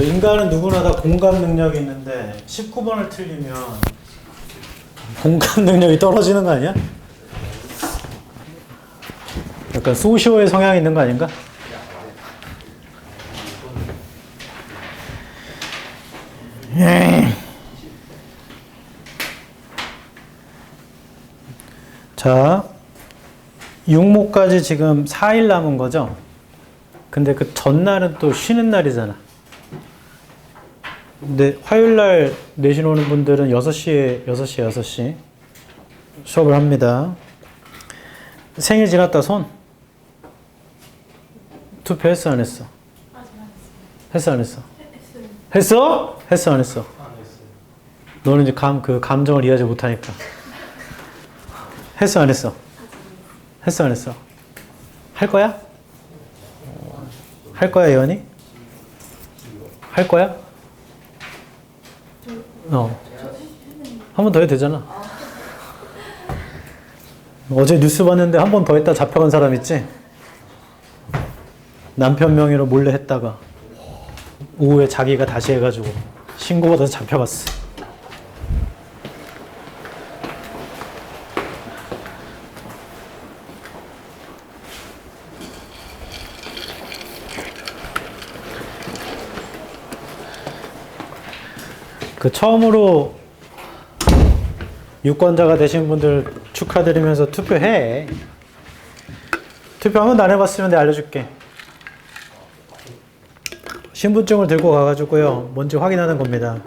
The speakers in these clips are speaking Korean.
그 인간은 누구나 다 공감 능력이 있는데 19번을 틀리면 공감 능력이 떨어지는 거 아니야? 약간 소시오의 성향이 있는 거 아닌가? 자, 6모까지 지금 4일 남은 거죠? 근데 그 전날은 또 쉬는 날이잖아. 근데 화요일날 내신 오는 분들은 6시에 수업을 합니다. 생일 지났다 손? 투표했어 안 했어? 했어 안 했어? 했어? 했어 안 했어? 너는 이제 그 감정을 이해하지 못하니까. 했어 안 했어? 했어 안 했어? 할 거야? 할 거야 예언이? 할 거야? 한 번 더 해도 되잖아. 어제 뉴스 봤는데 한 번 더 했다 잡혀간 사람 있지? 남편 명의로 몰래 했다가 오후에 자기가 다시 해가지고 신고받아서 잡혀갔어. 그 처음으로 유권자가 되신 분들 축하드리면서 투표해. 투표 한 번도 안 해봤으면 내가 알려줄게. 신분증을 들고 가가지고요. 뭔지 확인하는 겁니다.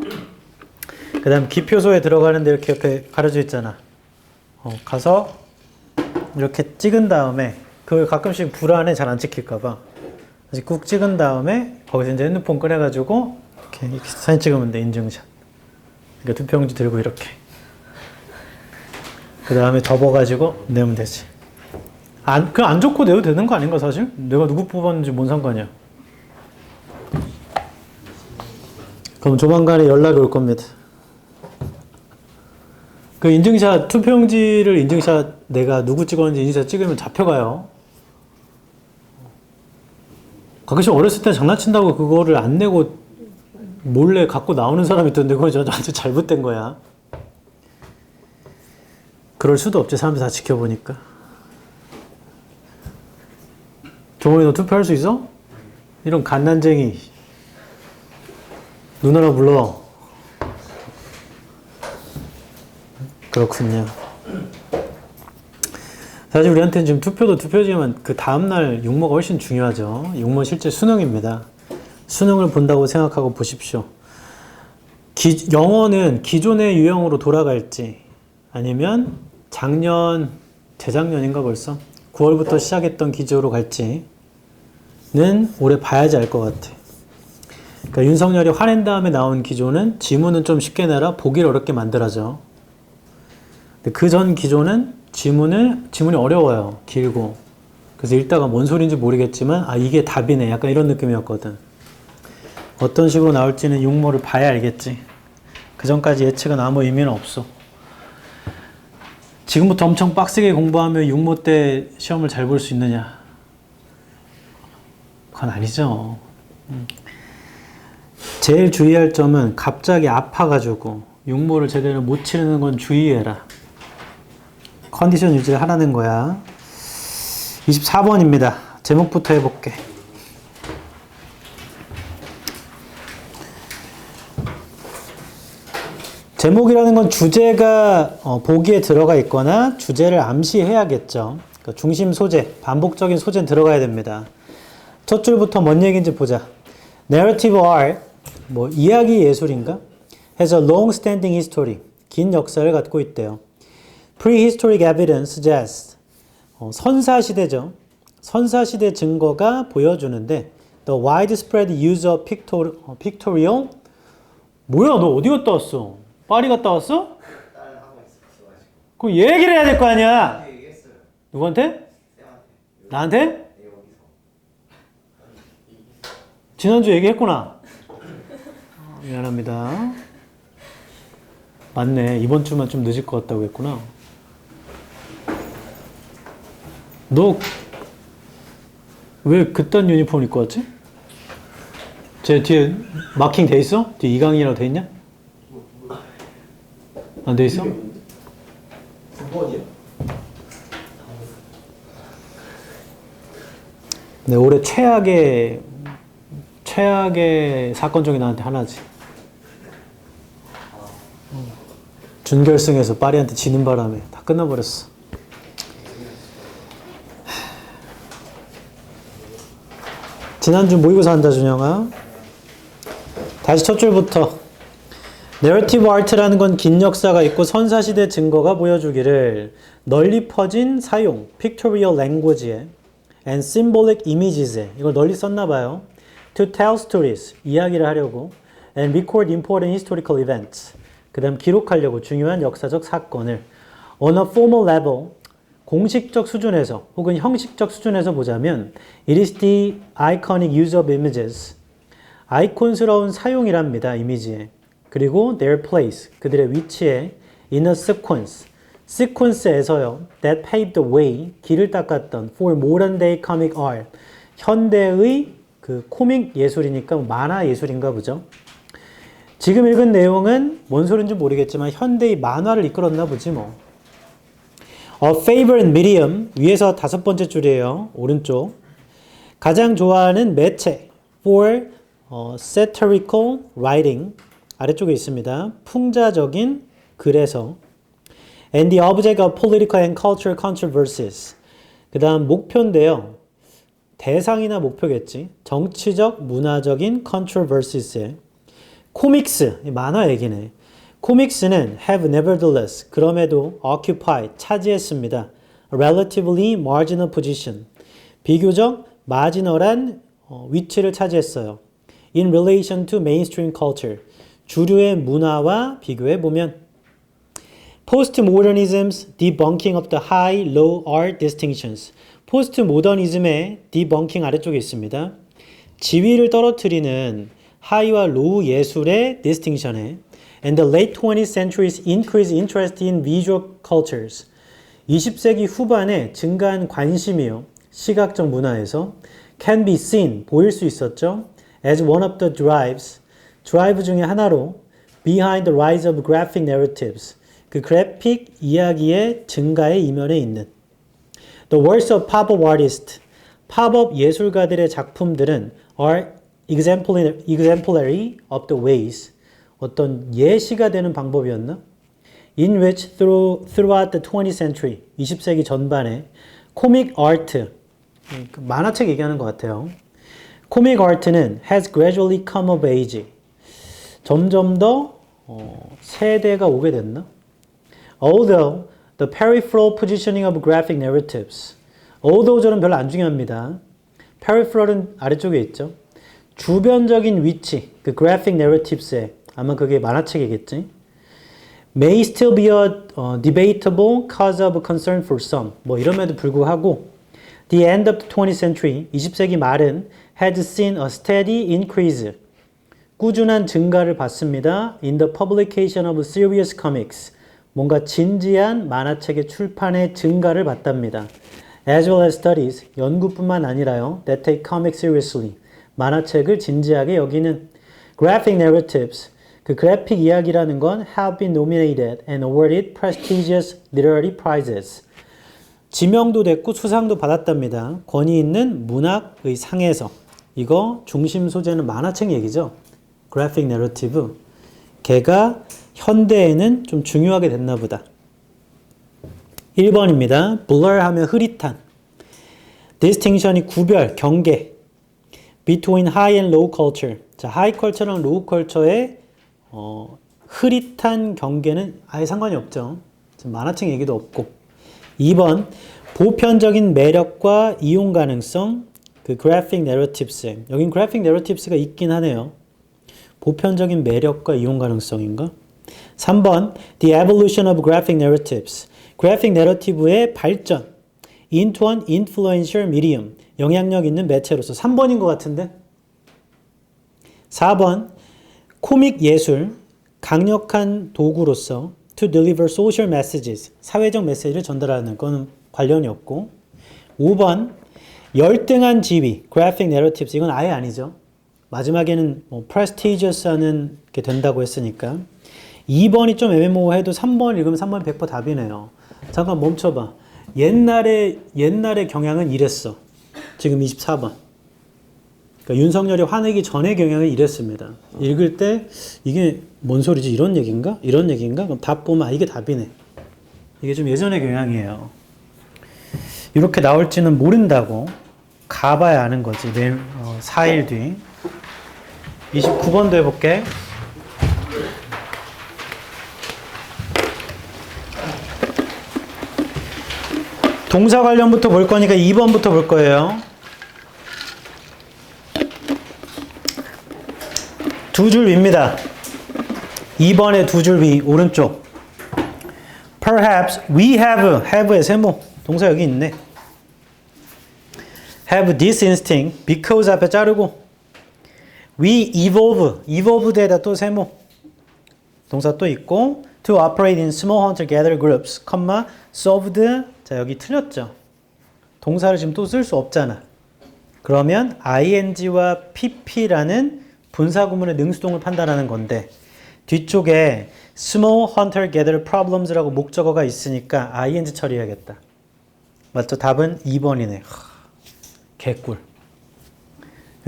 그 다음 기표소에 들어가는데 이렇게 옆에 가려져 있잖아. 가서 이렇게 찍은 다음에 그 가끔씩 불안해 잘 안 찍힐까봐 꾹 찍은 다음에 거기서 이제 핸드폰 꺼내가지고 이렇게 사진 찍으면 돼. 인증샷. 그러니까 투표용지 들고 이렇게. 그 다음에 접어가지고 내면 되지. 그냥 안 좋고 내도 되는 거 아닌가 사실? 내가 누구 뽑았는지 뭔 상관이야. 그럼 조만간에 연락이 올 겁니다. 그 인증샷, 투표용지를 인증샷 내가 누구 찍었는지 인증샷 찍으면 잡혀가요. 가끔씩 어렸을 때 장난친다고 그거를 안 내고 몰래 갖고 나오는 사람이 있던데 그거 저한테 잘못된 거야. 그럴 수도 없지. 사람들 다 지켜보니까. 종원이 너 투표할 수 있어? 이런 갓난쟁이. 누나라 불러. 그렇군요. 사실 우리한테는 지금 투표도 투표지만 그 다음날 육모가 훨씬 중요하죠. 육모 실제 수능입니다. 수능을 본다고 생각하고 보십시오. 영어는 기존의 유형으로 돌아갈지 아니면 재작년인가 벌써 9월부터 시작했던 기조로 갈지는 올해 봐야지 알 것 같아. 그러니까 윤석열이 화낸 다음에 나온 기조는 지문은 좀 쉽게 내라 보기를 어렵게 만들어져. 그 전 기조는 지문이 어려워요. 길고. 그래서 읽다가 뭔 소리인지 모르겠지만 이게 답이네. 약간 이런 느낌이었거든. 어떤 식으로 나올지는 육모를 봐야 알겠지. 그 전까지 예측은 아무 의미는 없어. 지금부터 엄청 빡세게 공부하면 육모 때 시험을 잘 볼 수 있느냐? 그건 아니죠. 제일 주의할 점은 갑자기 아파가지고 육모를 제대로 못 치르는 건 주의해라. 컨디션 유지를 하라는 거야. 24번입니다. 제목부터 해볼게. 제목이라는 건 주제가 보기에 들어가 있거나 주제를 암시해야겠죠. 그러니까 중심 소재, 반복적인 소재는 들어가야 됩니다. 첫 줄부터 뭔 얘기인지 보자. Narrative art, 이야기 예술인가? has a long-standing history, 긴 역사를 갖고 있대요. Prehistoric evidence suggests, 선사시대죠. 선사시대 증거가 보여주는데 The widespread use of pictorial? 뭐야, 너 어디 갔다 왔어? 파리 갔다 왔어? 다른 학원 있어가지고. 그럼 얘기를 해야 될 거 아니야? 얘기했어요. 누구한테? 쌤한테. 나한테? 네, 여기서. 지난주 얘기했구나. 미안합니다. 맞네. 이번 주만 좀 늦을 것 같다고 했구나. 너 왜 그딴 유니폼 입고 왔지? 제 뒤에 마킹 돼 있어? 뒤에 이강인이라고 돼 있냐? 안 돼 있어? 9번이요? 네, 올해 최악의 사건 중에 나한테 하나지. 준결승에서 파리한테 지는 바람에 다 끝나버렸어. 지난주 모의고사 한다, 준영아. 다시 첫 줄부터. Narrative art라는 건 긴 역사가 있고 선사시대 증거가 보여주기를 널리 퍼진 사용, pictorial language에 and symbolic images에 이걸 널리 썼나 봐요. To tell stories, 이야기를 하려고 and record important historical events, 그 다음 기록하려고 중요한 역사적 사건을 on a formal level, 공식적 수준에서 혹은 형식적 수준에서 보자면 it is the iconic use of images, 아이콘스러운 사용이랍니다. 이미지에. 그리고 their place, 그들의 위치에 in a sequence, sequence에서요 that paved the way, 길을 닦았던 for modern day comic art, 현대의 그 코믹 예술이니까 만화 예술인가 보죠. 지금 읽은 내용은 뭔 소린지 모르겠지만 현대의 만화를 이끌었나 보지 뭐. A favorite medium, 위에서 5번째 줄이에요. 오른쪽. 가장 좋아하는 매체 for satirical writing, 아래쪽에 있습니다. 풍자적인 글에서 and the object of political and cultural controversies, 그 다음 목표인데요. 대상이나 목표겠지. 정치적, 문화적인 controversies에 코믹스, 만화 얘기네. 코믹스는 have nevertheless, 그럼에도 occupy, 차지했습니다. A relatively marginal position, 비교적 마지널한 위치를 차지했어요. In relation to mainstream culture, 주류의 문화와 비교해 보면 Postmodernism's debunking of the high-low art distinctions, 포스트모더니즘의 debunking 아래쪽에 있습니다. 지위를 떨어뜨리는 하이와 로우 예술의 distinction에 and the late 20th century's increased interest in visual cultures, 20세기 후반에 증가한 관심이요. 시각적 문화에서 can be seen, 보일 수 있었죠. as one of the drives, 드라이브 중에 하나로 behind the rise of graphic narratives, 그 그래픽 이야기의 증가의 이면에 있는 the works of pop-up artists, 팝업 예술가들의 작품들은 are exemplary of the ways, 어떤 예시가 되는 방법이었나? In which throughout the 20th century, 20세기 전반에 comic art, 만화책 얘기하는 것 같아요. comic art는 has gradually come of age, 점점 더 세대가 오게 됐나? Although the peripheral positioning of graphic narratives, although 저는 별로 안 중요합니다. peripheral은 아래쪽에 있죠. 주변적인 위치, 그 graphic narratives에 아마 그게 만화책이겠지. May still be a debatable cause of concern for some. 뭐 이럼에도 불구하고 the end of the 20th century, 20세기 말은 had seen a steady increase, 꾸준한 증가를 봤습니다. In the publication of serious comics, 뭔가 진지한 만화책의 출판의 증가를 봤답니다. As well as studies, 연구뿐만 아니라요. That take comics seriously, 만화책을 진지하게 여기는 graphic narratives, 그 그래픽 이야기라는 건 have been nominated and awarded prestigious literary prizes. 지명도 됐고 수상도 받았답니다. 권위 있는 문학의 상에서. 이거 중심 소재는 만화책 얘기죠. graphic narrative. 걔가 현대에는 좀 중요하게 됐나 보다. 1번입니다. blur 하면 흐릿한. distinction이 구별, 경계. between high and low culture. 자, high culture랑 low culture의 흐릿한 경계는 아예 상관이 없죠. 만화책 얘기도 없고. 2번 보편적인 매력과 이용 가능성, 그 graphic narratives에. 여긴 graphic narratives가 있긴 하네요. 보편적인 매력과 이용 가능성인가? 3번 the evolution of graphic narratives. graphic narrative의 발전 into an influential medium. 영향력 있는 매체로서. 3번인 것 같은데? 4번 코믹 예술, 강력한 도구로서 to deliver social messages, 사회적 메시지를 전달하는 건 관련이 없고. 5번 열등한 지위, graphic narratives, 이건 아예 아니죠. 마지막에는 뭐 prestigious하는 게 된다고 했으니까 2번이 좀 애매모호해도 3번 읽으면 3번 100% 답이네요. 잠깐 멈춰봐. 옛날에 경향은 이랬어. 지금 24번. 그러니까 윤석열이 화내기 전에 경향은 이랬습니다. 읽을 때 이게 뭔 소리지? 이런 얘기인가? 이런 얘기인가? 그럼 답 보면 이게 답이네. 이게 좀 예전의 경향이에요. 이렇게 나올지는 모른다고 가봐야 아는 거지. 내일 4일 뒤. 29번도 해볼게. 동사 관련부터 볼 거니까 2번부터 볼 거예요. 두 줄 위입니다. 2번에 두 줄 위, 오른쪽. Perhaps we have의 세모. 동사 여기 있네. Have this instinct, because 앞에 자르고. We evolved에다 또 세모. 동사 또 있고. To operate in small hunter-gatherer groups, solved. 자, 여기 틀렸죠. 동사를 지금 또 쓸 수 없잖아. 그러면 ing와 pp라는 분사 구문의 능수동을 판단하는 건데 뒤쪽에 small hunter-gatherer problems라고 목적어가 있으니까 ing 처리해야겠다. 맞죠? 답은 2번이네. 개꿀.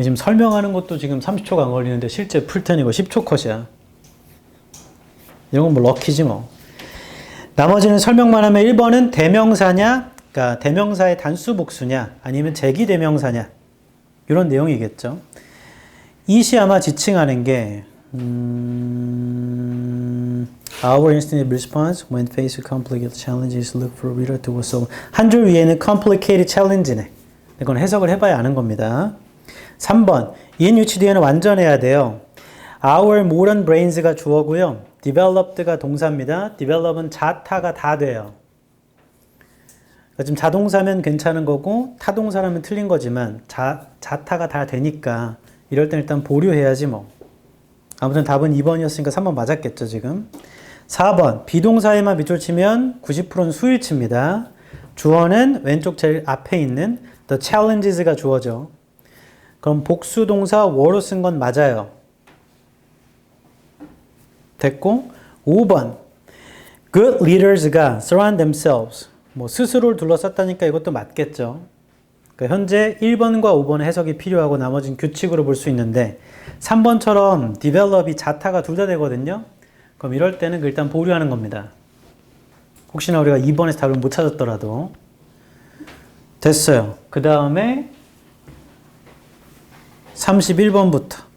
지금 설명하는 것도 지금 30초가 안 걸리는데 실제 풀 테니까 10초 컷이야. 이런 건 뭐 럭키지 뭐. 나머지는 설명만 하면 1번은 대명사냐, 그러니까 대명사의 단수 복수냐, 아니면 제기대명사냐 이런 내용이겠죠. 이시 아마 지칭하는 게 Our instant response when faced with complicated challenges look for a reader to solve. 한 줄 위에는 complicated challenge네. 이건 해석을 해봐야 아는 겁니다. 3번 이엔 유치 뒤에는 완전해야 돼요. Our modern brains가 주어고요. developed가 동사입니다. develop은 자타가 다 돼요. 그러니까 지금 자동사면 괜찮은 거고 타동사라면 틀린 거지만 자타가 다 되니까 이럴 땐 일단 보류해야지 뭐. 아무튼 답은 2번이었으니까 3번 맞았겠죠 지금. 4번 비동사에만 밑줄 치면 90%는 수일치입니다. 주어는 왼쪽 제일 앞에 있는 the challenges가 주어죠. 그럼 복수동사 were 쓴 건 맞아요. 됐고 5번 good leaders가 surround themselves 뭐 스스로를 둘러쌌다니까 이것도 맞겠죠. 그러니까 현재 1번과 5번의 해석이 필요하고 나머지는 규칙으로 볼 수 있는데 3번처럼 develop이 자타가 둘 다 되거든요. 그럼 이럴 때는 일단 보류하는 겁니다. 혹시나 우리가 2번에서 답을 못 찾았더라도. 됐어요. 그 다음에 31번부터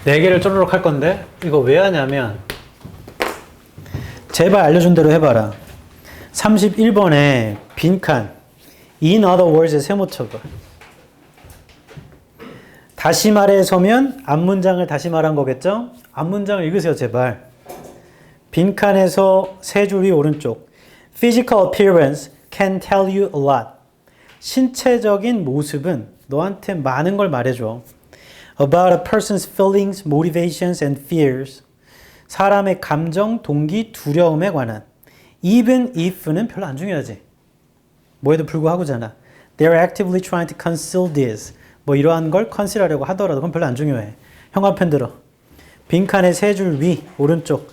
4개를 쪼르륵 할 건데 이거 왜 하냐면 제발 알려준 대로 해봐라. 31번에 빈칸 in other words의 세모 쳐봐. 다시 말해서면 앞문장을 다시 말한 거겠죠? 앞문장을 읽으세요 제발. 빈칸에서 세 줄 위 오른쪽 Physical appearance can tell you a lot. 신체적인 모습은 너한테 많은 걸 말해줘. About a person's feelings, motivations, and fears. 사람의 감정, 동기, 두려움에 관한. Even if는 별로 안 중요하지. 뭐에도 불구하고잖아. They're actively trying to conceal this. 뭐 이러한 걸 컨실하려고 하더라도 그건 별로 안 중요해. 형광펜 들어. 빈칸의 세 줄 위, 오른쪽.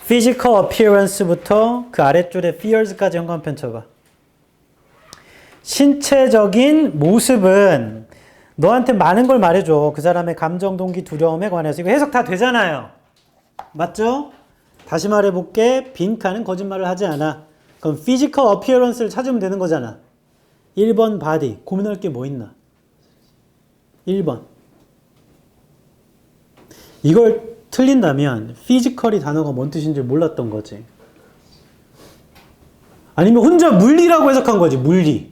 Physical appearance부터 그 아래줄에 fears까지 형광펜 쳐봐. 신체적인 모습은 너한테 많은 걸 말해줘. 그 사람의 감정, 동기, 두려움에 관해서. 이거 해석 다 되잖아요. 맞죠? 다시 말해볼게. 빈칸은 거짓말을 하지 않아. 그럼 physical appearance를 찾으면 되는 거잖아. 1번 body. 고민할 게 뭐 있나? 1번. 이걸 틀린다면 physical이 단어가 뭔 뜻인지 몰랐던 거지. 아니면 혼자 물리라고 해석한 거지. 물리.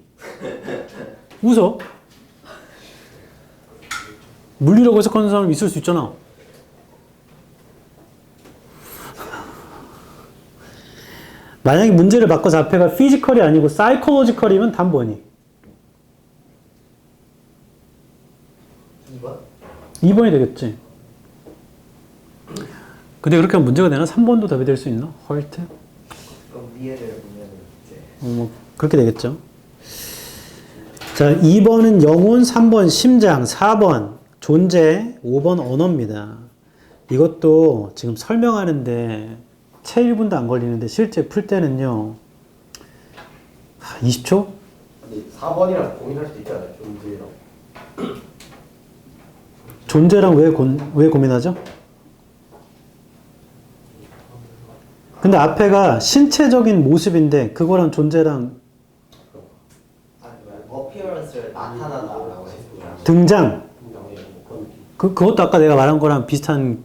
웃어? 물리라고 해석하는 사람 있을 수 있잖아. 만약에 문제를 바꿔서 앞에가 피지컬이 아니고 사이콜로지컬이면 답 뭐니? 2번? 2번이 되겠지. 근데 그렇게 하면 문제가 되나? 3번도 답이 될 수 있나? 헐트? 그럼 위에를 보면 이제 뭐 그렇게 되겠죠. 자, 2번은 영혼, 3번 심장, 4번 존재, 5번 언어입니다. 이것도 지금 설명하는데 채 1분도 안 걸리는데 실제 풀 때는요. 20초? 근데 4번이랑 고민할 수도 있잖아요. 존재랑. 존재랑 왜 고민하죠? 근데 앞에가 신체적인 모습인데 그거랑 존재랑 어피어런스를 나타나다라고 했습니다. 등장. 그것도 아까 내가 말한 거랑 비슷한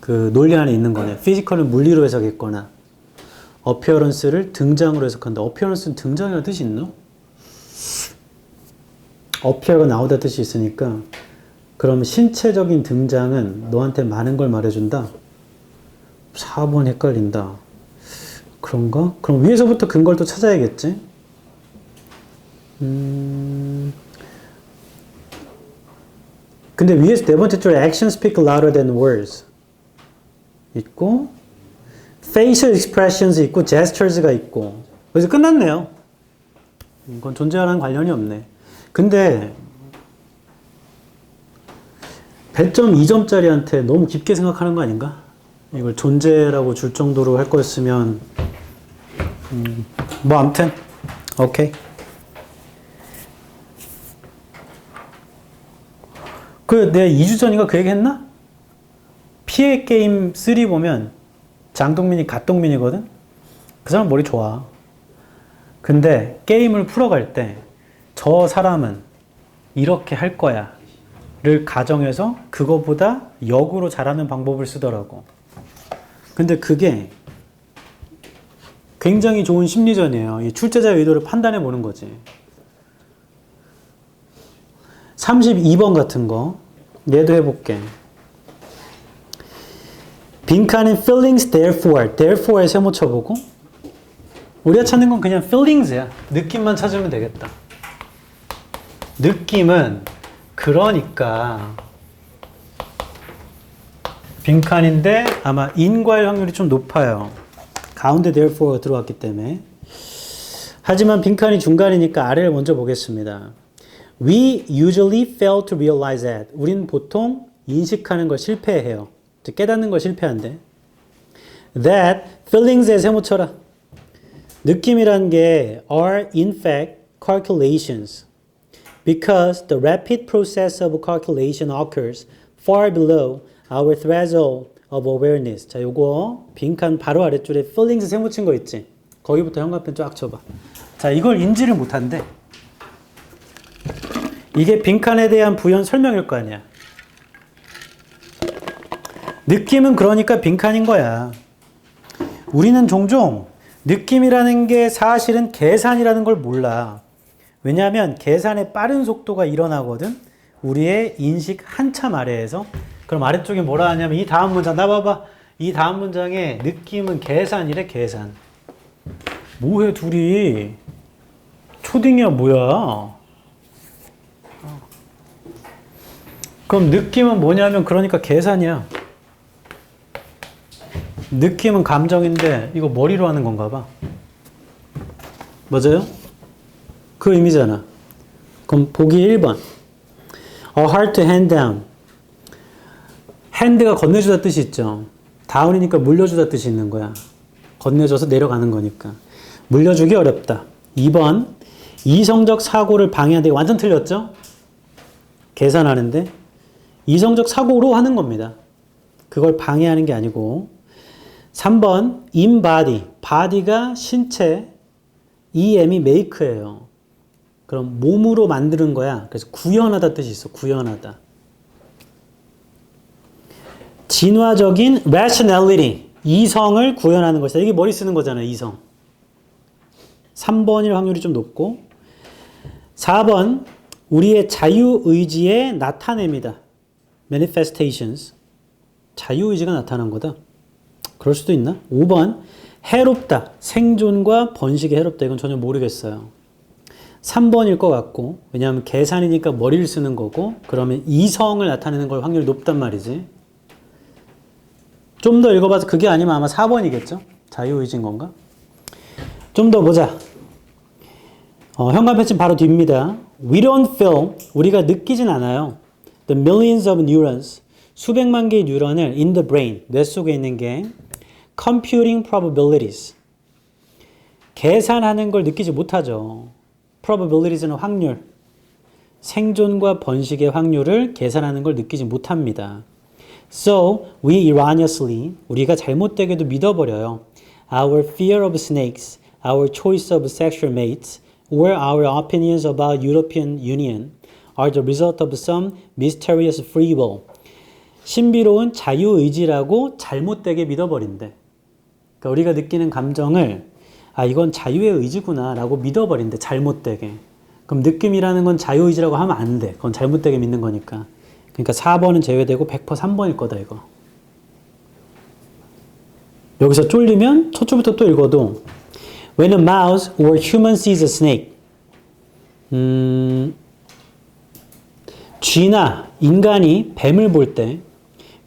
그 논리 안에 있는 거네. 피지컬을 물리로 해석했거나 어피어런스를 등장으로 해석한다. 어피어런스는 등장이라는 뜻이 있나? 어피어가 나오다 뜻이 있으니까 그럼 신체적인 등장은 너한테 많은 걸 말해준다. 4번 헷갈린다. 그런가? 그럼 위에서부터 근거를 또 찾아야겠지? 근데 위에서 네 번째 줄에 actions speak louder than words 있고 facial expressions 있고 gestures가 있고 그래서 끝났네요. 이건 존재와는 관련이 없네. 근데 100점 2점짜리한테 너무 깊게 생각하는 거 아닌가? 이걸 존재라고 줄 정도로 할 거였으면 뭐 아무튼 오케이. 내가 2주 전인가 그 얘기 했나? 피해 게임 3 보면 장동민이 갓동민이거든? 그 사람 머리 좋아. 근데 게임을 풀어갈 때 저 사람은 이렇게 할 거야 를 가정해서 그거보다 역으로 잘하는 방법을 쓰더라고. 근데 그게 굉장히 좋은 심리전이에요. 이 출제자의 의도를 판단해 보는 거지. 32번 같은 거 얘도 해볼게. 빈칸은 feelings therefore에 세모 쳐보고 우리가 찾는 건 그냥 feelings야. 느낌만 찾으면 되겠다. 느낌은 그러니까 빈칸인데 아마 in과일 확률이 좀 높아요. 가운데 therefore가 들어왔기 때문에. 하지만 빈칸이 중간이니까 아래를 먼저 보겠습니다. We usually fail to realize that. 우린 보통 인식하는 걸 실패해요. 깨닫는 걸 실패한대. That feelings에 세모 쳐라. 느낌이란 게 are in fact calculations. Because the rapid process of calculation occurs far below our threshold of awareness. 자, 요거 빈칸 바로 아래줄에 feelings 세모 친 거 있지? 거기부터 형광펜 쫙 쳐봐. 자, 이걸 인지를 못한대. 이게 빈칸에 대한 부연 설명일 거 아니야. 느낌은 그러니까 빈칸인 거야. 우리는 종종 느낌이라는 게 사실은 계산이라는 걸 몰라. 왜냐하면 계산의 빠른 속도가 일어나거든. 우리의 인식 한참 아래에서. 그럼 아래쪽에 뭐라 하냐면 이 다음 문장 나 봐봐. 이 다음 문장에 느낌은 계산이래. 계산. 뭐해 둘이. 초딩이야 뭐야. 그럼 느낌은 뭐냐면 그러니까 계산이야. 느낌은 감정인데 이거 머리로 하는 건가 봐. 맞아요? 그 의미잖아. 그럼 보기 1번. A hard to hand down. hand가 건네주다 뜻이 있죠. down이니까 물려주다 뜻이 있는 거야. 건네줘서 내려가는 거니까. 물려주기 어렵다. 2번. 이성적 사고를 방해한다. 이거 완전 틀렸죠? 계산하는데 이성적 사고로 하는 겁니다. 그걸 방해하는 게 아니고. 3번 in body. body가 신체, em이 make예요. 그럼 몸으로 만드는 거야. 그래서 구현하다 뜻이 있어. 구현하다. 진화적인 rationality. 이성을 구현하는 것이다. 이게 머리 쓰는 거잖아요. 이성. 3번일 확률이 좀 높고 4번 우리의 자유의지의 나타냄이다. manifestations. 자유의지가 나타난 거다. 그럴 수도 있나? 5번 해롭다. 생존과 번식에 해롭다. 이건 전혀 모르겠어요. 3번일 것 같고 왜냐하면 계산이니까 머리를 쓰는 거고 그러면 이성을 나타내는 걸 확률이 높단 말이지. 좀 더 읽어봐서 그게 아니면 아마 4번이겠죠? 자유의지인 건가? 좀 더 보자. 현관 패친 바로 뒤입니다. We don't feel, 우리가 느끼진 않아요. The millions of neurons, 수백만 개의 뉴런을 in the brain, 뇌 속에 있는 게 computing probabilities, 계산하는 걸 느끼지 못하죠. probabilities는 확률, 생존과 번식의 확률을 계산하는 걸 느끼지 못합니다. So, we erroneously, 우리가 잘못되게도 믿어버려요. Our fear of snakes, our choice of sexual mates, or our opinions about European Union are the result of some mysterious free will. 신비로운 자유의지라고 잘못되게 믿어버린대. 그러니까 우리가 느끼는 감정을 이건 자유의 의지구나 라고 믿어버린대. 잘못되게. 그럼 느낌이라는 건 자유의지라고 하면 안 돼. 그건 잘못되게 믿는 거니까. 그러니까 4번은 제외되고 100% 3번일 거다 이거. 여기서 쫄리면 첫 줄부터 또 읽어도 When a mouse or human sees a snake, 쥐나 인간이 뱀을 볼 때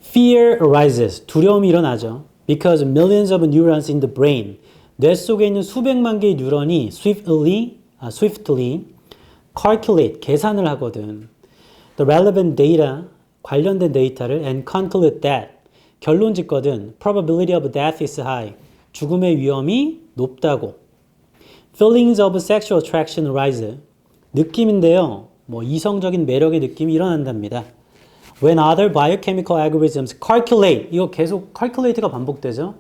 fear arises, 두려움이 일어나죠. Because millions of neurons in the brain, 뇌 속에 있는 수백만 개의 뉴런이 swiftly calculate, 계산을 하거든. The relevant data, 관련된 데이터를 and conclude that, 결론 짓거든. Probability of death is high, 죽음의 위험이 높다고. Feelings of sexual attraction arise, 느낌인데요. 이성적인 매력의 느낌이 일어난답니다. When other biochemical algorithms calculate, 이거 계속 calculate가 반복되죠.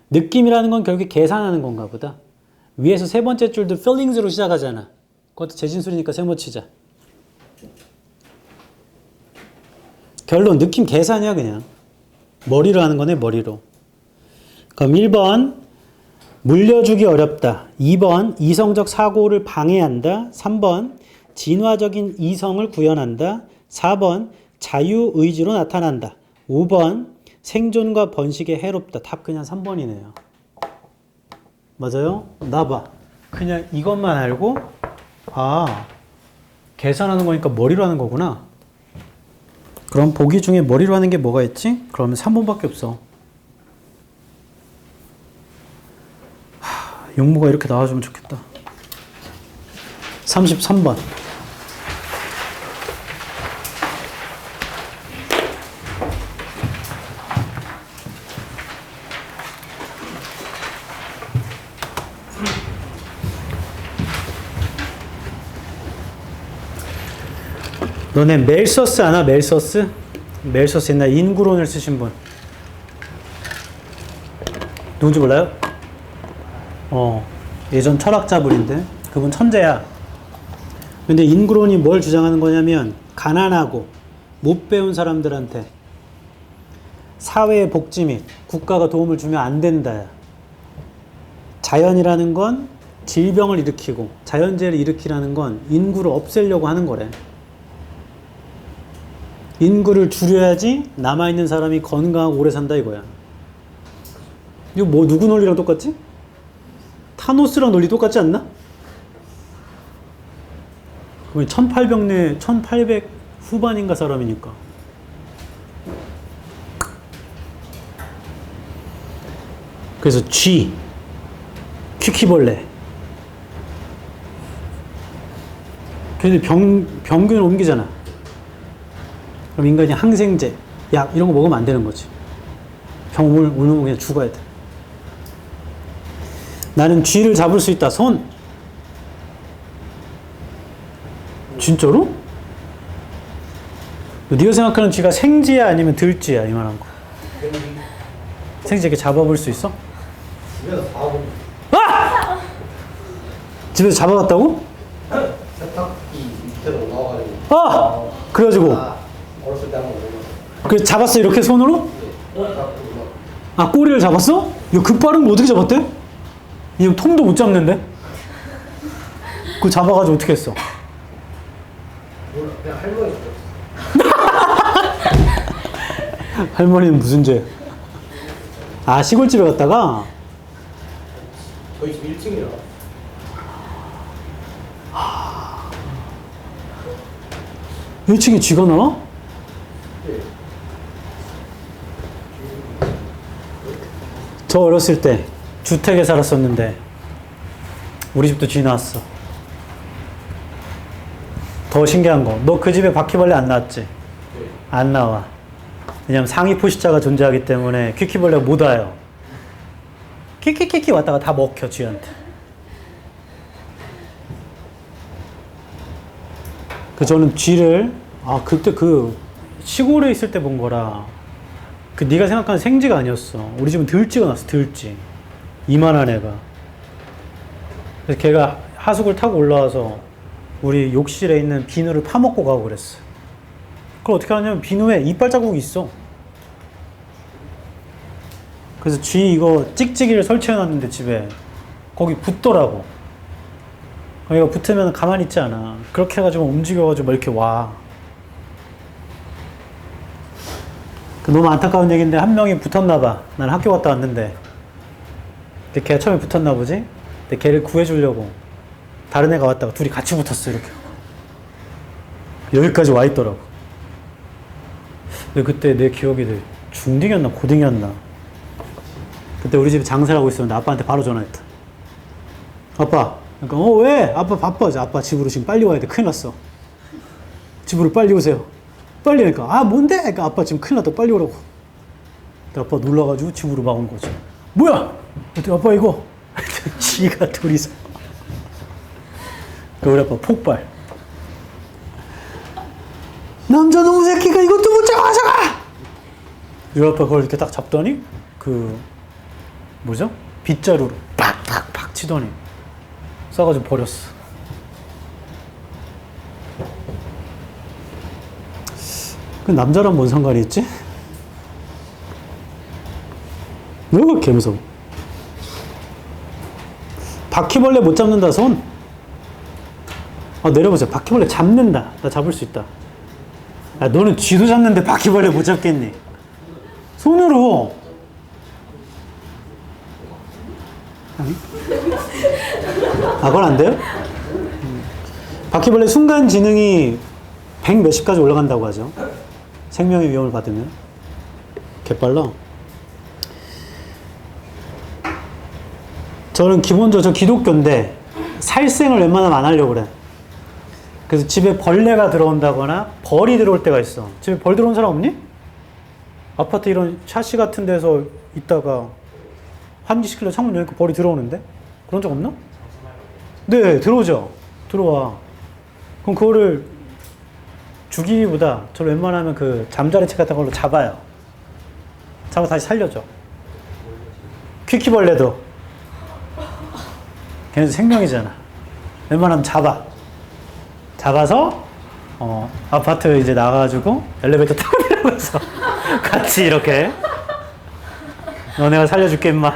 느낌이라는 건 결국에 계산하는 건가 보다. 위에서 세 번째 줄도 feelings로 시작하잖아. 그것도 재진술이니까 세모 치자. 결론, 느낌 계산이야 그냥. 머리로 하는 거네, 머리로. 그럼 1번 물려주기 어렵다. 2번 이성적 사고를 방해한다. 3번 진화적인 이성을 구현한다. 4번 자유의지로 나타난다. 5번 생존과 번식에 해롭다. 답 그냥 3번이네요. 맞아요? 나 봐. 그냥 이것만 알고 계산하는 거니까 머리로 하는 거구나. 그럼 보기 중에 머리로 하는 게 뭐가 있지? 그러면 3번밖에 없어. 용모가 이렇게 나와주면 좋겠다. 33번. 너네 멜서스 아나? 멜서스? 멜서스 옛날 인구론을 쓰신 분. 누군지 몰라요? 예전 철학자분인데 그분 천재야. 근데 인구론이 뭘 주장하는 거냐면 가난하고 못 배운 사람들한테 사회의 복지 및 국가가 도움을 주면 안 된다야. 자연이라는 건 질병을 일으키고 자연재해를 일으키라는 건 인구를 없애려고 하는 거래. 인구를 줄여야지 남아있는 사람이 건강하고 오래 산다 이거야. 이거 누구 논리랑 똑같지? 타노스랑 논리 똑같지 않나? 1800 후반인가 사람이니까. 그래서 쥐, 퀴퀴벌레. 걔네 병균을 옮기잖아. 그럼 인간이 항생제, 약 이런 거 먹으면 안 되는 거지. 병 오면 그냥 죽어야 돼. 나는 쥐를 잡을 수 있다. 손. 진짜로? 네가 생각하는 쥐가 생쥐야 아니면 들쥐야 이만한 거? 생쥐 이렇게 잡아볼 수 있어? 집에서 잡아보고 집에서 잡아봤다고? 세탁기 밑에로 올라와가지고 그래가지고 어렸을 때 한번 먹었어. 그래서 잡았어 이렇게 손으로? 꼬리를 잡았어? 야, 그 빠른 거 어떻게 잡았대? 이 통도 못 잡는데? 그거 잡아가지고 어떻게 했어? 몰라, 그냥 할머니 줬어. 할머니는 무슨 죄? 시골집에 갔다가? 저희 집 1층이라. 1층에 쥐가 나와? 네. 저 어렸을 때 주택에 살았었는데 우리 집도 쥐 나왔어. 더 신기한 거. 너 그 집에 바퀴벌레 안 나왔지? 네. 안 나와. 왜냐면 상위 포식자가 존재하기 때문에 퀴퀴벌레가 못 와요. 퀴퀴퀴퀴 왔다가 다 먹혀, 쥐한테. 저는 쥐를, 그때 시골에 있을 때 본 거라, 네가 생각하는 생쥐가 아니었어. 우리 집은 들쥐가 났어, 들쥐. 이만한 애가. 그래서 걔가 하숙을 타고 올라와서 우리 욕실에 있는 비누를 파먹고 가고 그랬어. 그걸 어떻게 하냐면 비누에 이빨 자국이 있어. 그래서 쥐 이거 찍찍이를 설치해놨는데 집에 거기 붙더라고. 거기가 붙으면 가만히 있지 않아. 그렇게 해가지고 움직여가지고 막 이렇게 와. 너무 안타까운 얘기인데 한 명이 붙었나봐. 난 학교 갔다 왔는데. 근데 걔가 처음에 붙었나 보지? 근데 걔를 구해주려고 다른 애가 왔다가 둘이 같이 붙었어, 이렇게. 여기까지 와 있더라고. 근데 그때 내 기억이 중딩이었나 고딩이었나. 그때 우리 집에 장사를 하고 있었는데 아빠한테 바로 전화했다. 아빠. 그러니까 왜? 아빠 바빠. 아빠 집으로 지금 빨리 와야 돼. 큰일 났어. 집으로 빨리 오세요. 빨리 하니까 뭔데? 그러니까 아빠 지금 큰일 났다. 빨리 오라고. 근데 아빠 놀라가지고 집으로 막 온 거지. 뭐야? 그랬더니 아빠 이거. 지가 둘이서. 우리 아빠 폭발. 남자 놈 새끼가 이것도 못 잡아가져가! 우리 아빠 그걸 이렇게 딱 잡더니 뭐죠? 빗자루로 팍팍팍 치더니 싸가지고 버렸어. 그 남자랑 뭔 상관이 있지? 너무 개무서워. 바퀴벌레 못 잡는다 손. 내려보세요. 바퀴벌레 잡는다. 나 잡을 수 있다. 너는 쥐도 잡는데 바퀴벌레 못 잡겠니? 손으로. 아니? 그건 안 돼요? 바퀴벌레 순간 지능이 100 몇십까지 올라간다고 하죠. 생명의 위험을 받으면. 개빨라. 저는 기본적으로 저 기독교인데 살생을 웬만하면 안 하려고 그래. 그래서 집에 벌레가 들어온다거나 벌이 들어올 때가 있어. 집에 벌 들어온 사람 없니? 아파트 이런 샤시 같은 데서 있다가 환기시키려 창문 여니까 벌이 들어오는데? 그런 적 없나? 네, 들어오죠. 들어와. 그럼 그거를 죽이기보다 저를 웬만하면 그 잠자리책 같은 걸로 잡아요. 잡아 다시 살려줘. 퀴퀴벌레도. 걔네도 생명이잖아. 웬만하면 잡아서 아파트 이제 나가가지고 엘리베이터 타고 내려가서 같이 이렇게 너네가 살려줄게 임마.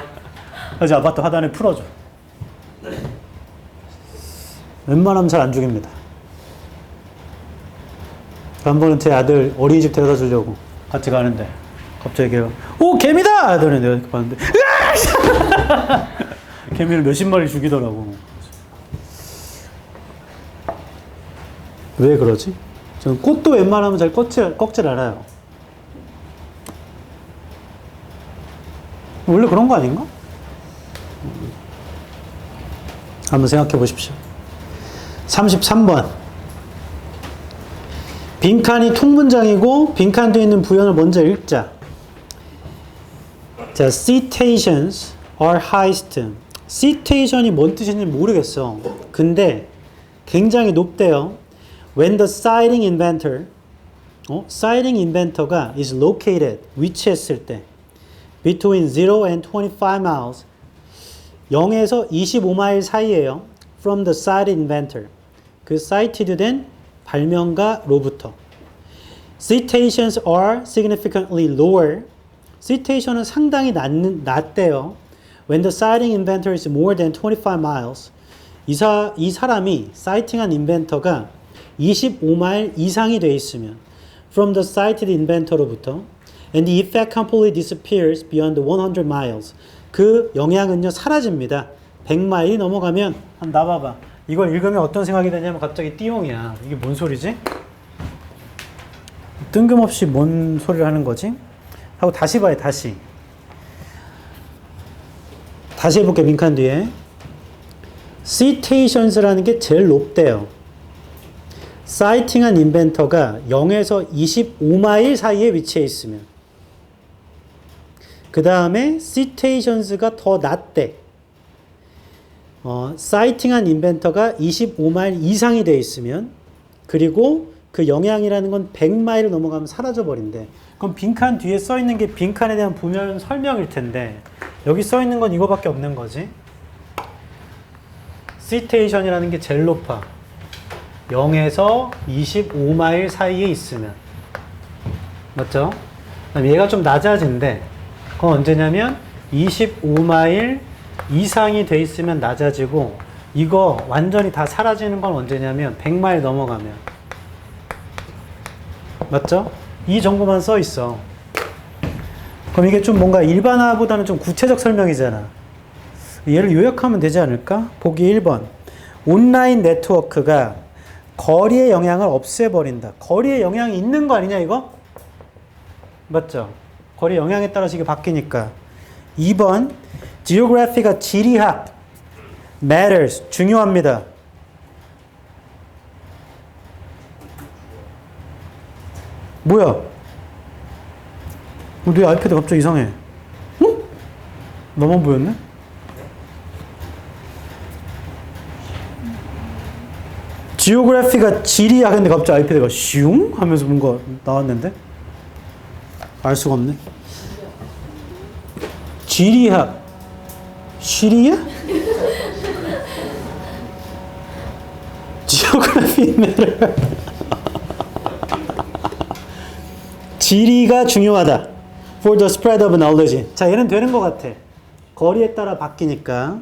그래서 아파트 하단에 풀어줘. 웬만하면 잘 안 죽입니다. 한 번은 제 아들 어린이집 데려다 주려고 같이 가는데 갑자기 걔가 오 개미다! 하더니 내가 이렇게 봤는데 개미를 몇십 마리 죽이더라고. 왜 그러지? 저는 꽃도 웬만하면 잘 꺾질 않아요. 원래 그런 거 아닌가? 한번 생각해 보십시오. 33번. 빈칸이 통문장이고 빈칸 뒤에 있는 부연을 먼저 읽자. 자, cetaceans are highest. cetation이 뭔 뜻인지 모르겠어. 근데 굉장히 높대요. When the sighting inventor, sighting inventor가 is located, 위치했을 때 between 0 and 25 miles, 0에서 25마일 사이에요. From the sighted inventor, 그 sighted 된 발명가로부터. Cetaceans are significantly lower. Cetation은 상당히 낮대요. When the sighting inventor is more than 25 miles, 이 사람이 사이팅한 인벤터가 25마일 이상이 돼 있으면 from the sighted inventor로부터 and the effect completely disappears beyond 100 miles. 그 영향은요 사라집니다. 100마일이 넘어가면 나봐봐. 이걸 읽으면 어떤 생각이 드냐면 갑자기 띠용이야. 이게 뭔 소리지? 뜬금없이 뭔 소리를 하는 거지? 하고 다시 봐요. 다시 해볼게. 빈칸 뒤에 Cetations라는 게 제일 높대요. 사이팅한 인벤터가 0에서 25마일 사이에 위치해 있으면 그 다음에 citations가 더 낮대. 사이팅한 인벤터가 25마일 이상이 돼 있으면 그리고 그 영향이라는 건 100마일을 넘어가면 사라져 버린대. 그럼 빈칸 뒤에 써 있는 게 빈칸에 대한 분열 설명일 텐데 여기 써 있는 건 이거밖에 없는 거지. citation이라는 게 제일 높아. 0에서 25마일 사이에 있으면. 맞죠? 그럼 얘가 좀 낮아진대. 그건 언제냐면 25마일 이상이 돼 있으면 낮아지고 이거 완전히 다 사라지는 건 언제냐면 100마일 넘어가면. 맞죠? 이 정보만 써 있어. 그럼 이게 좀 뭔가 일반화보다는 좀 구체적 설명이잖아. 얘를 요약하면 되지 않을까? 보기 1번. 온라인 네트워크가 거리의 영향을 없애버린다. 거리의 영향이 있는 거 아니냐 이거? 맞죠? 거리의 영향에 따라서 이게 바뀌니까. 2번. geography가 지리학 matters 중요합니다. 뭐야? 내 아이패드 갑자기 이상해. 응? 너만 보였네? 지오그래피가 지리야. 근데 갑자기 아이패드가 슝 하면서 뭔가 나왔는데 알 수가 없네. 지리학 시리야? 지오그래피 매를 지리가 중요하다. For the spread of knowledge. 자, 얘는 되는 것 같아. 거리에 따라 바뀌니까.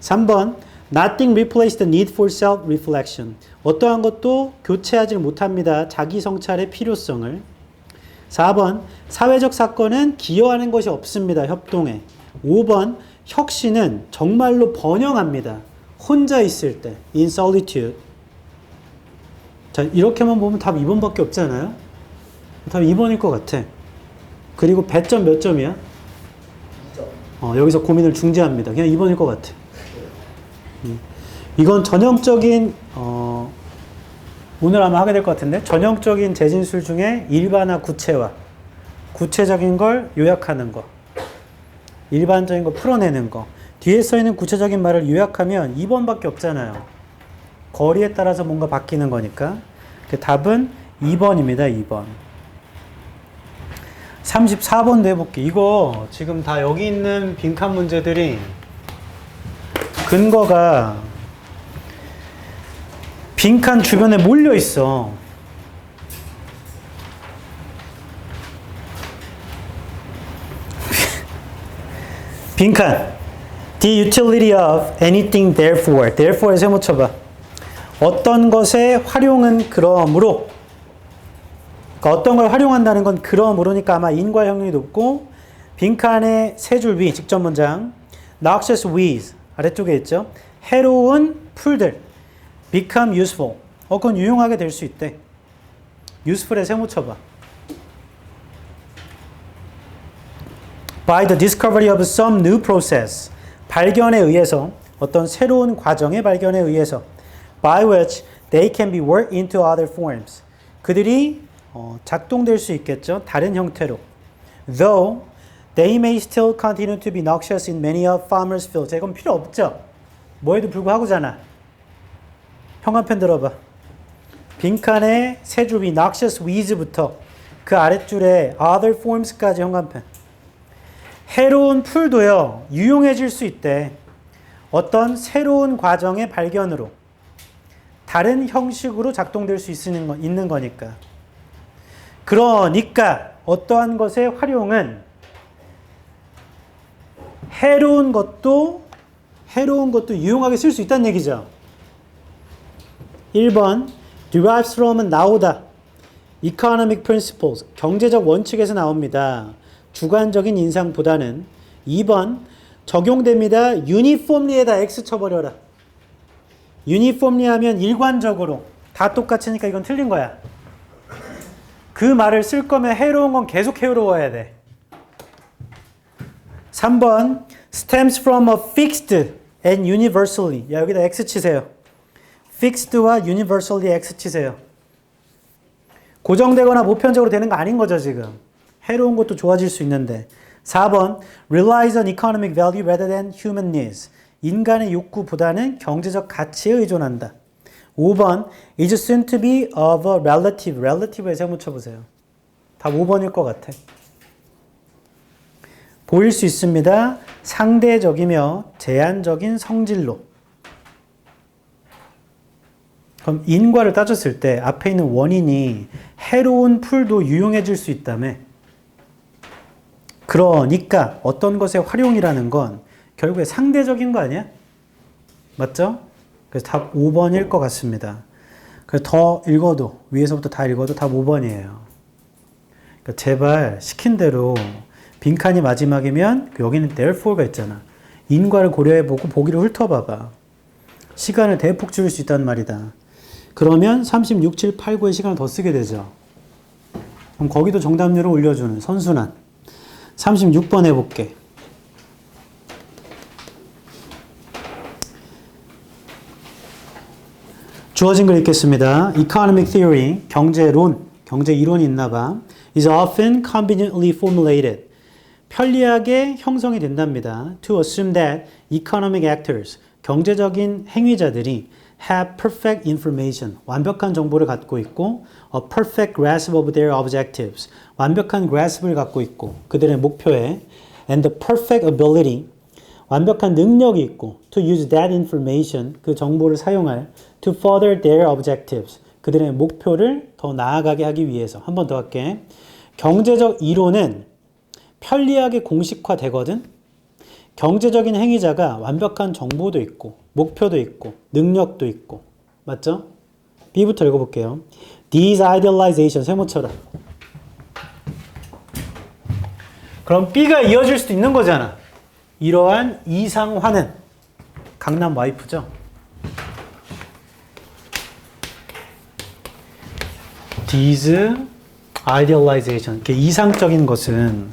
3번. Nothing replaces the need for self-reflection. 어떠한 것도 교체하지 못합니다. 자기 성찰의 필요성을. 4번. 사회적 사건은 기여하는 것이 없습니다. 협동에. 5번. 혁신은 정말로 번영합니다. 혼자 있을 때. In solitude. 자, 이렇게만 보면 답 2번밖에 없잖아요. 답 2번일 것 같아. 그리고 배점 몇 점이야? 2점. 여기서 고민을 중지합니다. 그냥 2번일 것 같아. 이건 전형적인 오늘 아마 하게 될 것 같은데 전형적인 재진술 중에 일반화 구체화. 구체적인 걸 요약하는 거. 일반적인 거 풀어내는 거. 뒤에 써 있는 구체적인 말을 요약하면 2번밖에 없잖아요. 거리에 따라서 뭔가 바뀌는 거니까. 그 답은 2번입니다. 2번. 34번도 해볼게. 이거 지금 다 여기 있는 빈칸 문제들이 근거가 빈칸 주변에 몰려 있어. 빈칸. The utility of anything therefore. therefore에 세모 쳐봐. 어떤 것의 활용은 그러므로. 그러니까 어떤 걸 활용한다는 건 그러므로니까 아마 인과 형용이 높고 빈칸의 세 줄 위 직접 문장. Noxious weeds 아래쪽에 있죠. 해로운 풀들 become useful. 그건 유용하게 될 수 있대. useful에 세모 쳐봐. By the discovery of some new process. 발견에 의해서 어떤 새로운 과정의 발견에 의해서 by which they can be worked into other forms. 그들이 작동될 수 있겠죠. 다른 형태로. Though they may still continue to be noxious in many of farmers' fields. 이건 필요 없죠. 뭐에도 불구하고잖아. 형광펜 들어봐. 빈칸의 세 줄 위 noxious weeds부터 그 아랫줄에 other forms까지 형광펜. 해로운 풀도요. 유용해질 수 있대. 어떤 새로운 과정의 발견으로. 다른 형식으로 작동될 수 있는 거니까. 그러니까 어떠한 것의 활용은 해로운 것도 유용하게 쓸 수 있다는 얘기죠. 1번 derives from은 나오다. economic principles 경제적 원칙에서 나옵니다. 주관적인 인상보다는. 2번 적용됩니다. uniformly에다 X 쳐버려라. uniformly 하면 일관적으로 다 똑같으니까 이건 틀린 거야. 그 말을 쓸 거면 해로운 건 계속 해로워야 돼. 3번 stems from a fixed and universally. 야, 여기다 X 치세요. fixed와 universally X 치세요. 고정되거나 보편적으로 되는 거 아닌 거죠, 지금. 해로운 것도 좋아질 수 있는데. 4번, relies on economic value rather than human needs. 인간의 욕구보다는 경제적 가치에 의존한다. 5번, is soon to be of a relative. relative에 세모 쳐보세요. 답 5번일 것 같아. 보일 수 있습니다. 상대적이며 제한적인 성질로. 그럼 인과를 따졌을 때 앞에 있는 원인이 해로운 풀도 유용해질 수 있다며. 그러니까 어떤 것의 활용이라는 건 결국에 상대적인 거 아니야? 맞죠? 그래서 답 5번일 것 같습니다. 그래서 더 읽어도 위에서부터 다 읽어도 답 5번이에요. 그러니까 제발 시킨 대로 빈칸이 마지막이면 여기는 therefore가 있잖아. 인과를 고려해보고 보기를 훑어봐봐. 시간을 대폭 줄일 수 있단 말이다. 그러면 36, 7, 8, 9의 시간을 더 쓰게 되죠. 그럼 거기도 정답률을 올려주는 선순환. 36번 해볼게. 주어진 글 읽겠습니다. Economic theory, 경제론, 경제 이론이 있나 봐. is often conveniently formulated. 편리하게 형성이 된답니다. To assume that economic actors, 경제적인 행위자들이 have perfect information, 완벽한 정보를 갖고 있고 a perfect grasp of their objectives, 완벽한 grasp를 갖고 있고 그들의 목표에 and the perfect ability, 완벽한 능력이 있고 to use that information, 그 정보를 사용할 to further their objectives, 그들의 목표를 더 나아가게 하기 위해서. 한 번 더 할게. 경제적 이론은 편리하게 공식화되거든. 경제적인 행위자가 완벽한 정보도 있고 목표도 있고 능력도 있고. 맞죠? B부터 읽어볼게요. These idealization, 세모처럼. 그럼 B가 이어질 수도 있는 거잖아. 이러한 이상화는 강남 와이프죠. These idealization, 이상적인 것은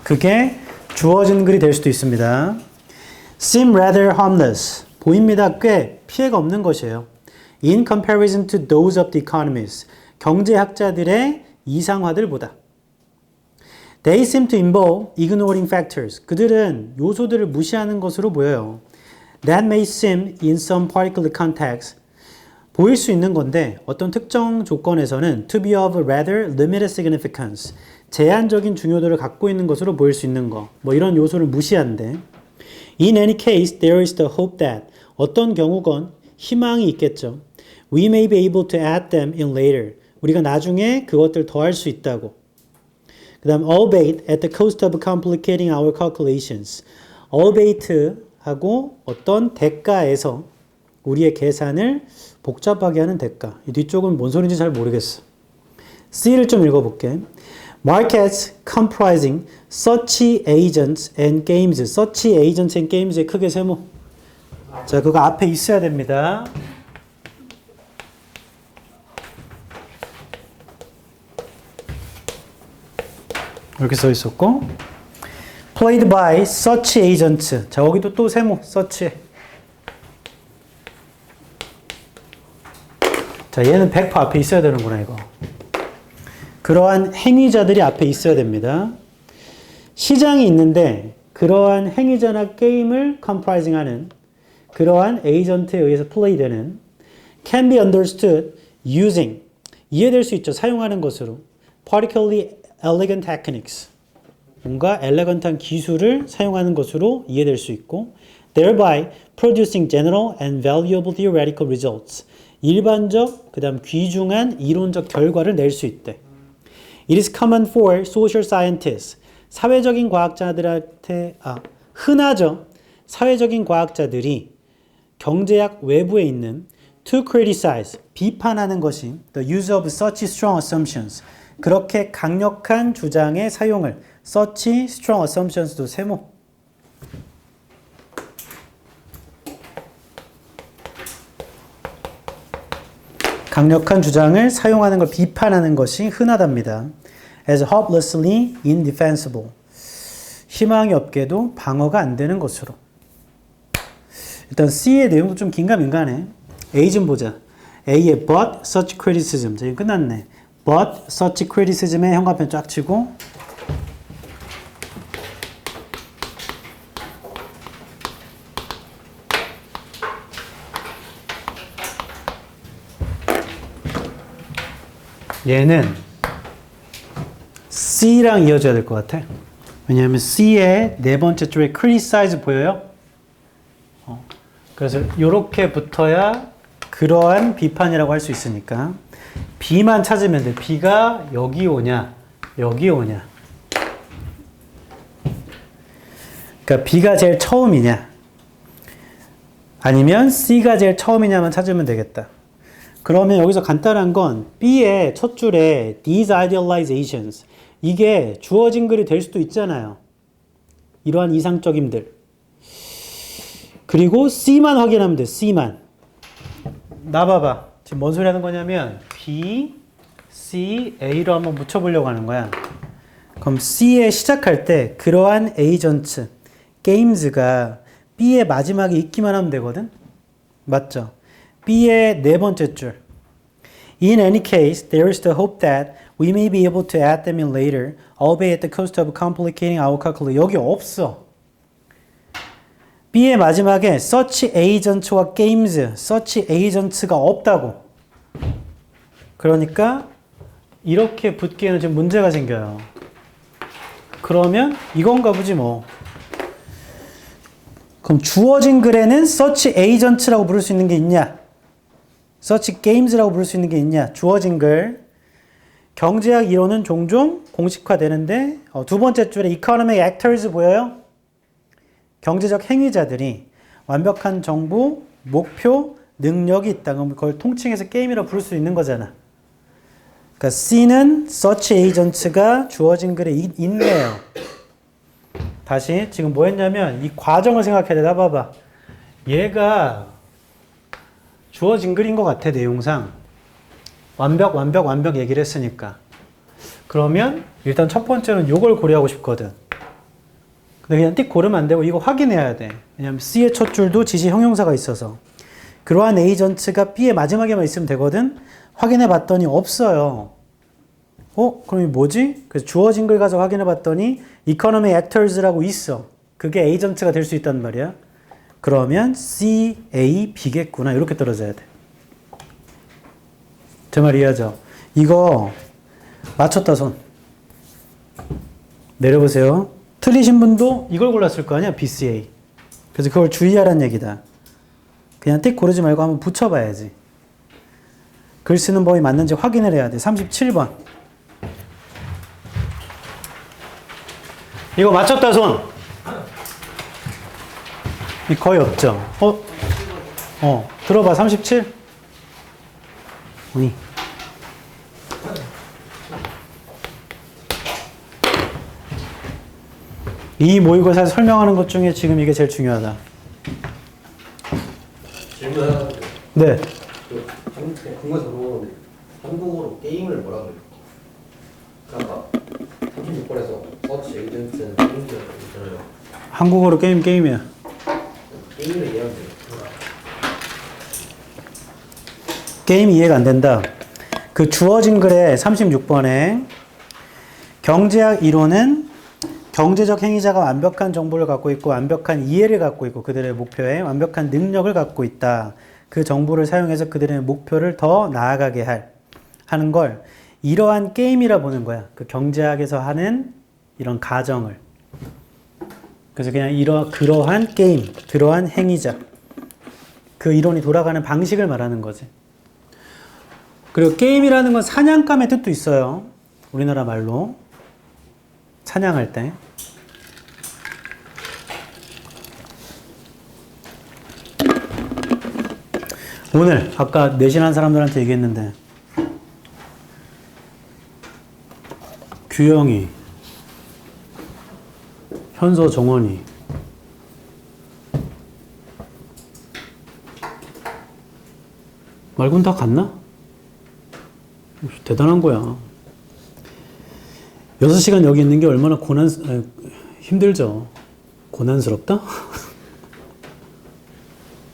그게 주어진 글이 될 수도 있습니다. seem rather harmless, 보입니다. 꽤 피해가 없는 것이에요. in comparison to those of the economists, 경제학자들의 이상화들보다. They seem to involve ignoring factors, 그들은 요소들을 무시하는 것으로 보여요. That may seem in some particular context, 보일 수 있는 건데 어떤 특정 조건에서는 to be of rather limited significance, 제한적인 중요도를 갖고 있는 것으로 보일 수 있는 거. 뭐 이런 요소를 무시한대. In any case, there is the hope that, 어떤 경우건 희망이 있겠죠. We may be able to add them in later. 우리가 나중에 그것들 더할 수 있다고. 그 다음 albeit at the cost of complicating our calculations. albeit 하고 어떤 대가에서 우리의 계산을 복잡하게 하는 대가. 이 뒤쪽은 뭔 소리인지 잘 모르겠어. C를 좀 읽어볼게. Markets comprising such agents and games. such agents and games의 크게 세모. 자, 그거 앞에 있어야 됩니다. 이렇게 써 있었고, played by such agents. 자, 여기도 또 세모, such. 자, 얘는 100% 앞에 있어야 되는구나, 이거. 그러한 행위자들이 앞에 있어야 됩니다. 시장이 있는데, 그러한 행위자나 게임을 comprising 하는, 그러한 에이전트에 의해서 플레이되는, can be understood using, 이해될 수 있죠, 사용하는 것으로. particularly elegant techniques, 뭔가 엘레건트한 기술을 사용하는 것으로 이해될 수 있고, thereby producing general and valuable theoretical results, 일반적, 그 다음 귀중한 이론적 결과를 낼 수 있대. It is common for social scientists, 사회적인 과학자들한테, 흔하죠. 사회적인 과학자들이 경제학 외부에 있는 to criticize, 비판하는 것이 the use of such strong assumptions, 그렇게 강력한 주장의 사용을 such strong assumptions도 세모. 강력한 주장을 사용하는 걸 비판하는 것이 흔하답니다. as hopelessly indefensible, 희망이 없게도 방어가 안 되는 것으로. 일단 C의 내용도 좀 긴가민가하네. A 좀 보자. A의 but such criticism. 자, 이거 끝났네. But such criticism에 현관펜 쫙 치고 얘는 C랑 이어져야 될 것 같아. 왜냐하면 C의 네 번째 줄에 criticize 보여요? 그래서 이렇게 붙어야 그러한 비판이라고 할 수 있으니까 B만 찾으면 돼. B가 여기 오냐, 여기 오냐. 그러니까 B가 제일 처음이냐, 아니면 C가 제일 처음이냐만 찾으면 되겠다. 그러면 여기서 간단한 건 B의 첫 줄에 these idealizations 이게 주어진 글이 될 수도 있잖아요. 이러한 이상적임들. 그리고 C만 확인하면 돼. C만. 나 봐봐. 지금 뭔 소리 하는 거냐면 B, C, A로 한번 묻혀보려고 하는 거야. 그럼 C에 시작할 때 그러한 에이전트, 게임즈가 B의 마지막에 있기만 하면 되거든? 맞죠? B의 네 번째 줄. In any case, there is the hope that we may be able to add them in later, albeit at the cost of complicating our calculation. 여기 없어. B의 마지막에 such agent와 games, such agent가 없다고. 그러니까 이렇게 붙기에는 좀 문제가 생겨요. 그러면 이건가 보지 뭐. 그럼 주어진 글에는 such agent라고 부를 수 있는 게 있냐? such games라고 부를 수 있는 게 있냐? 주어진 글. 경제학 이론은 종종 공식화되는데 두 번째 줄에 economic actors 보여요? 경제적 행위자들이 완벽한 정보, 목표, 능력이 있다. 그럼 그걸 통칭해서 게임이라고 부를 수 있는 거잖아. 그러니까 C는 such agent가 주어진 글에 있네요. 다시 지금 뭐 했냐면 이 과정을 생각해야 돼. 봐봐. 얘가 주어진 글인 것 같아. 내용상. 완벽 얘기를 했으니까. 그러면 일단 첫 번째는 요걸 고려하고 싶거든. 근데 그냥 띡 고르면 안 되고 이거 확인해야 돼. 왜냐면 C의 첫 줄도 지시 형용사가 있어서. 그러한 에이전트가 B의 마지막에만 있으면 되거든. 확인해 봤더니 없어요. 그럼 이게 뭐지? 그래서 주어진 글 가서 확인해 봤더니 economic actors라고 있어. 그게 에이전트가 될 수 있단 말이야. 그러면 C, A, B겠구나. 이렇게 떨어져야 돼. 제 말 이해하죠? 이거 맞췄다 손. 내려보세요. 틀리신 분도 이걸 골랐을 거 아니야? BCA. 그래서 그걸 주의하라는 얘기다. 그냥 띡 고르지 말고 한번 붙여봐야지. 글 쓰는 법이 맞는지 확인을 해야 돼. 37번. 이거 맞췄다 손. 거의 없죠? 들어봐. 37. 이 모의고사 설명하는 것 중에 지금 이게 제일 중요하다. 질문 하나. 네. 궁금해서 한국어로 게임을 뭐라 그래요? 아까 36번에서 서치 에이전트는 게임이라고 했잖아요. 한국어로 게임이야. 게임을 이해하면 돼요. 게임 이해가 안 된다. 그 주어진 글에 36번에 경제학 이론은 경제적 행위자가 완벽한 정보를 갖고 있고 완벽한 이해를 갖고 있고 그들의 목표에 완벽한 능력을 갖고 있다. 그 정보를 사용해서 그들의 목표를 더 나아가게 하는 걸 이러한 게임이라 보는 거야. 그 경제학에서 하는 이런 가정을. 그래서 그냥 그러한 게임, 그러한 행위자. 그 이론이 돌아가는 방식을 말하는 거지. 그리고 게임이라는 건 사냥감의 뜻도 있어요. 우리나라 말로. 사냥할 때. 오늘 아까 내신한 사람들한테 얘기했는데 규영이, 현서, 정원이 말고는 다 갔나? 대단한 거야. 6시간 여기 있는 게 얼마나 힘들죠. 고난스럽다?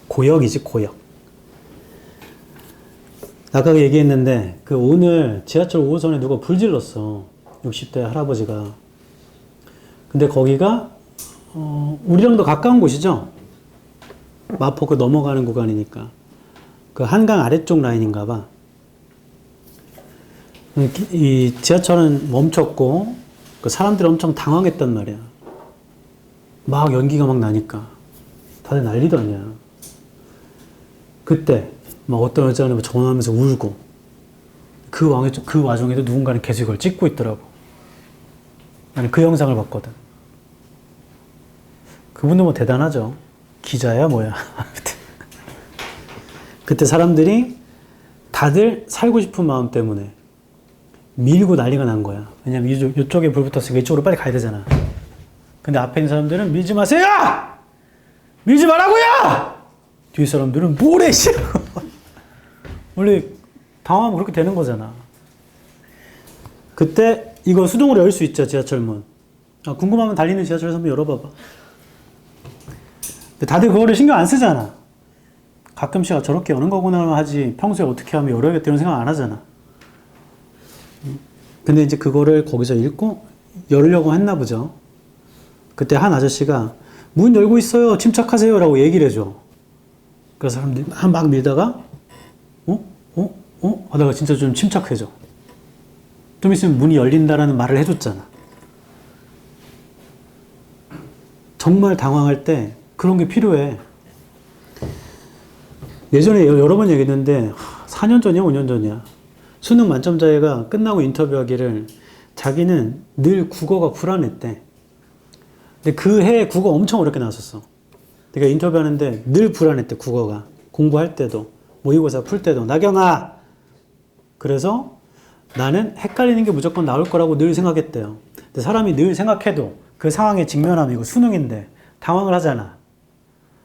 고역이지, 고역. 아까 얘기했는데 그 오늘 지하철 5호선에 누가 불 질렀어. 60대 할아버지가. 근데 거기가 우리랑도 가까운 곳이죠. 마포 그 넘어가는 구간이니까. 그 한강 아래쪽 라인인가 봐. 이 지하철은 멈췄고 그 사람들이 엄청 당황했단 말이야. 막 연기가 막 나니까 다들 난리도 아니야. 그때 막 어떤 여자는 전화하면서 울고 그 와중에도 누군가는 계속 이걸 찍고 있더라고. 나는 그 영상을 봤거든. 그분도 뭐 대단하죠. 기자야 뭐야. 그때 사람들이 다들 살고 싶은 마음 때문에 밀고 난리가 난 거야. 왜냐면 이쪽에 불 붙었으니까 이쪽으로 빨리 가야 되잖아. 근데 앞에 있는 사람들은 밀지 마세요! 밀지 말라고요! 뒤에 사람들은 뭐래 씨! 원래 당황하면 그렇게 되는 거잖아. 그때 이거 수동으로 열 수 있죠, 지하철 문. 궁금하면 달리는 지하철에서 한번 열어봐봐. 근데 다들 그거를 신경 안 쓰잖아. 가끔씩 저렇게 여는 거구나 하지 평소에 어떻게 하면 열어야겠다 이런 생각 안 하잖아. 근데 이제 그거를 거기서 읽고 열으려고 했나 보죠. 그때 한 아저씨가 문 열고 있어요. 침착하세요. 라고 얘기를 해줘. 그래서 사람들이 막 밀다가 하다가 진짜 좀 침착해져. 좀 있으면 문이 열린다라는 말을 해줬잖아. 정말 당황할 때 그런 게 필요해. 예전에 여러 번 얘기했는데 4년 전이야 5년 전이야. 수능 만점자애가 끝나고 인터뷰하기를 자기는 늘 국어가 불안했대. 근데 그 해 국어 엄청 어렵게 나왔었어. 내가 인터뷰하는데 늘 불안했대. 국어가. 공부할 때도 모의고사 풀 때도. 나경아! 그래서 나는 헷갈리는 게 무조건 나올 거라고 늘 생각했대요. 근데 사람이 늘 생각해도 그 상황에 직면하면 이거 수능인데 당황을 하잖아.